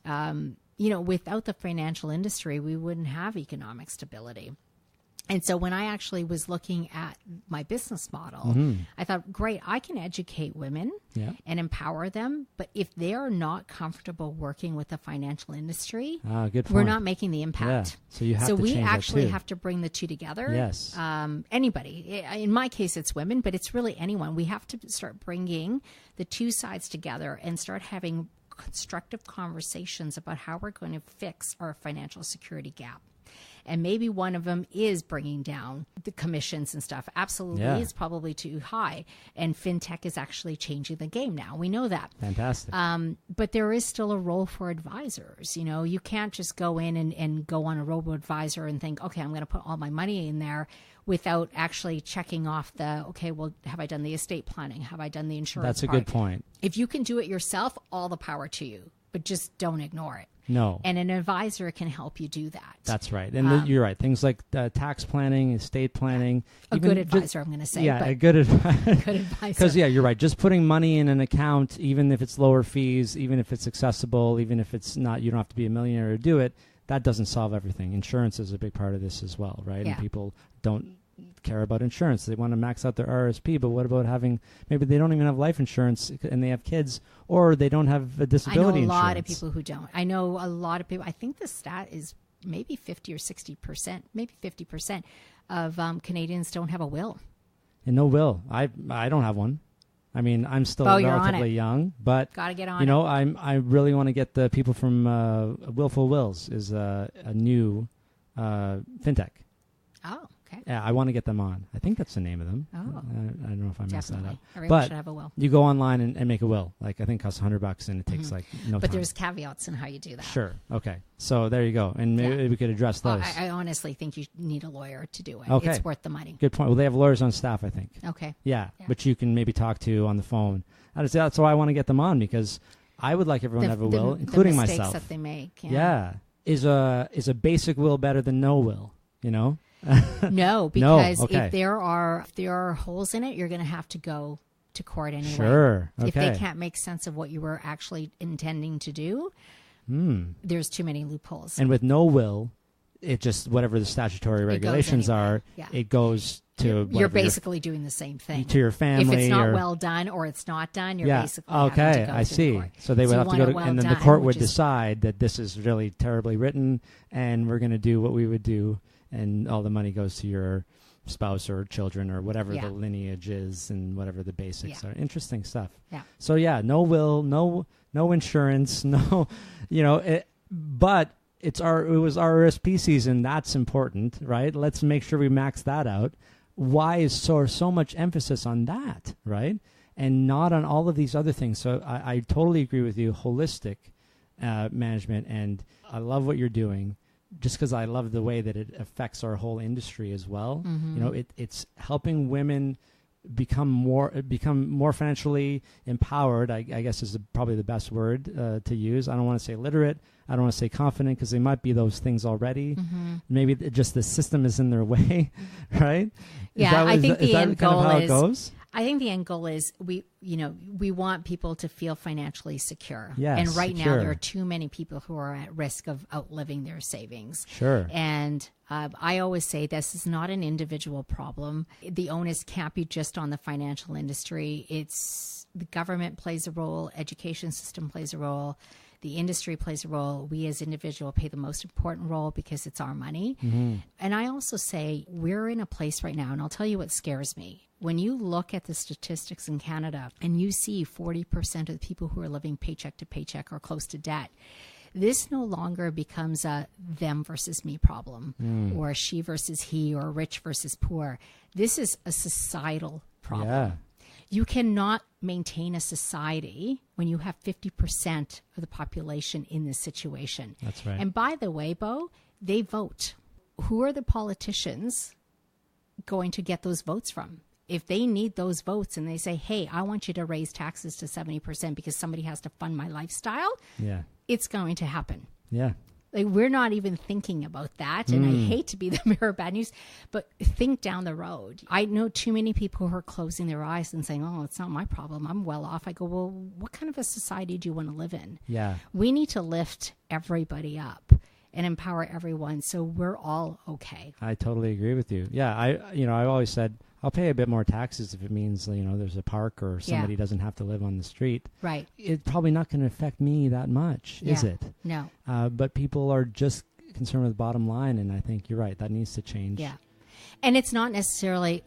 without the financial industry, we wouldn't have economic stability. And so when I actually was looking at my business model, I thought, great, I can educate women and empower them. But if they're not comfortable working with the financial industry, good point. we're not making the impact. Yeah. So you have to we change actually that too. have to bring the two together. Yes. Anybody. In my case, it's women, but it's really anyone. We have to start bringing the two sides together and start having constructive conversations about how we're going to fix our financial security gap. And maybe one of them is bringing down the commissions and stuff. Absolutely, it's probably too high. And fintech is actually changing the game now. We know that. Fantastic. But there is still a role for advisors. You know, you can't just go in and go on a robo-advisor and think, okay, I'm going to put all my money in there without actually checking off okay, well, have I done the estate planning? Have I done the insurance That's a good point. If you can do it yourself, all the power to you. But just don't ignore it. No. And an advisor can help you do that. That's right. And you're right. Things like tax planning, estate planning. A good advisor, I'm going to say. Yeah, a good advisor. Good advisor. Because, you're right. Just putting money in an account, even if it's lower fees, even if it's accessible, even if it's not, you don't have to be a millionaire to do it, that doesn't solve everything. Insurance is a big part of this as well, right? And people don't care about insurance. They want to max out their RSP, but what about maybe they don't even have life insurance and they have kids, or they don't have a disability insurance. I know a lot of people who don't. I know a lot of people. I think the stat is maybe 50 or 60%, maybe 50% of Canadians don't have a will. And no will. I don't have one. I mean, I'm still relatively young, but gotta get on. I really want to get the people from Willful Wills is a new fintech. Oh, okay. Yeah, I want to get them on. I think that's the name of them. Oh, I don't know if I messed that up. Everyone but should have a will. You go online and make a will. Like I think it costs $100 and it takes no time. But there's caveats in how you do that. Sure. Okay. So there you go. And maybe we could address those. I honestly think you need a lawyer to do it. Okay. It's worth the money. Good point. Well, they have lawyers on staff, I think. Okay. Yeah. But you can maybe talk to on the phone. That's why I want to get them on, because I would like everyone to have a will, including myself. The mistakes that they make. Yeah. Is a basic will better than no will? You know. No, because Okay. if there are holes in it, you're going to have to go to court anyway. Sure. Okay. If they can't make sense of what you were actually intending to do, there's too many loopholes. And with no will, it just whatever the statutory regulations are, it goes to you're basically doing the same thing to your family. If it's not well done or it's not done, you're basically having to go I to see. the court. So they would have to go to, and then the court would decide that this is really terribly written, and we're going to do what we would do. And all the money goes to your spouse or children or whatever the lineage is and whatever the basics are. Interesting stuff. Yeah. So no will, no insurance, no, but it was RRSP season. That's important, right? Let's make sure we max that out. Why is so much emphasis on that, right? And not on all of these other things. So I totally agree with you. Holistic management, and I love what you're doing. Just because I love the way that it affects our whole industry as well. It's helping women become more financially empowered. I guess is probably the best word to use. I don't want to say literate. I don't want to say confident, because they might be those things already. Maybe just the system is in their way, right? Yeah, I think the end goal is. It goes? I think the end goal is we want people to feel financially secure. Yes, and right now there are too many people who are at risk of outliving their savings. Sure. And I always say this is not an individual problem. The onus can't be just on the financial industry. It's the government plays a role, education system plays a role, the industry plays a role. We as individuals pay the most important role because it's our money. And I also say we're in a place right now, and I'll tell you what scares me. When you look at the statistics in Canada and you see 40% of the people who are living paycheck to paycheck are close to debt, this no longer becomes a them versus me problem or a she versus he or rich versus poor. This is a societal problem. Yeah. You cannot maintain a society when you have 50% of the population in this situation. That's right. And by the way, Bo, they vote. Who are the politicians going to get those votes from? If they need those votes and they say, hey, I want you to raise taxes to 70% because somebody has to fund my lifestyle, it's going to happen. Yeah. Like, we're not even thinking about that. And I hate to be the mirror of bad news, but think down the road. I know too many people who are closing their eyes and saying, oh, it's not my problem. I'm well off. I go, well, what kind of a society do you want to live in? Yeah. We need to lift everybody up. and empower everyone so we're all okay. I totally agree with you. Yeah, I've always said I'll pay a bit more taxes if it means, there's a park or somebody doesn't have to live on the street. Right. It's probably not going to affect me that much, is it? No. But people are just concerned with the bottom line, and I think you're right. That needs to change. Yeah. And it's not necessarily,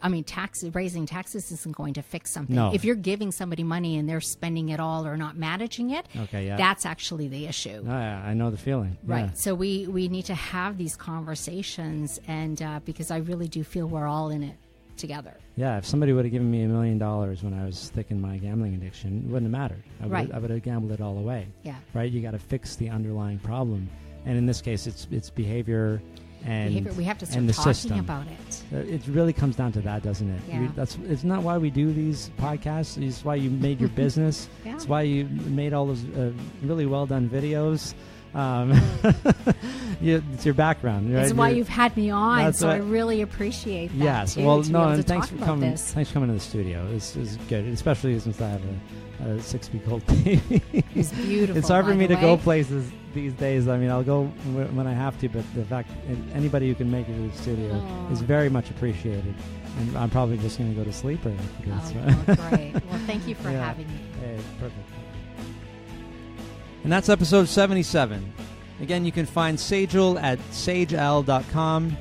raising taxes isn't going to fix something. No. If you're giving somebody money and they're spending it all or not managing it, that's actually the issue. Oh, yeah, I know the feeling. Right. Yeah. So we need to have these conversations, and because I really do feel we're all in it together. Yeah, if somebody would have given me $1 million when I was thick in my gambling addiction, it wouldn't have mattered. I would have gambled it all away. Yeah. Right? You got to fix the underlying problem. And in this case, it's behavior. And we have to start talking system. about it. It really comes down to that, doesn't it? Yeah. It's not why we do these podcasts. It's why you made your business. Yeah. It's why you made all those really well done videos. It's your background. Right? It's why you've had me on, so I really appreciate that. Yes. Too, well, no, and thanks for coming. Thanks for coming to the studio. This is good, especially since I have a 6-week-old baby. It's beautiful. It's hard for me to go places these days. I'll go when I have to, but the fact anybody who can make it to the studio is very much appreciated. And I'm probably just going to go to sleep right after this. Great. Well, thank you for having me. Hey, perfect. And that's episode 77. Again, you can find Saijal at saijelle.com,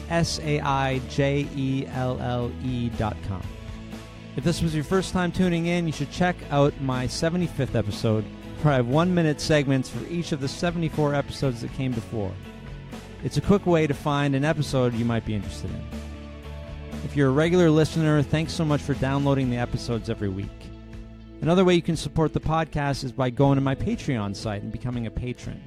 SAIJELLE.com. If this was your first time tuning in, you should check out my 75th episode, where I have 1-minute segments for each of the 74 episodes that came before. It's a quick way to find an episode you might be interested in. If you're a regular listener, thanks so much for downloading the episodes every week. Another way you can support the podcast is by going to my Patreon site and becoming a patron.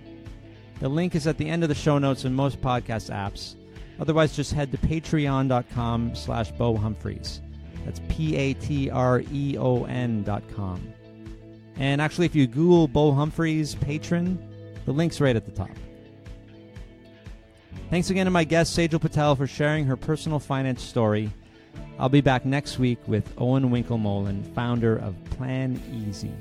The link is at the end of the show notes in most podcast apps. Otherwise, just head to patreon.com/BoHumphreys. That's patreon.com. And actually, if you Google Bo Humphreys patron, the link's right at the top. Thanks again to my guest, Saijal Patel, for sharing her personal finance story. I'll be back next week with Owen Winklemolen, founder of Plan Easy.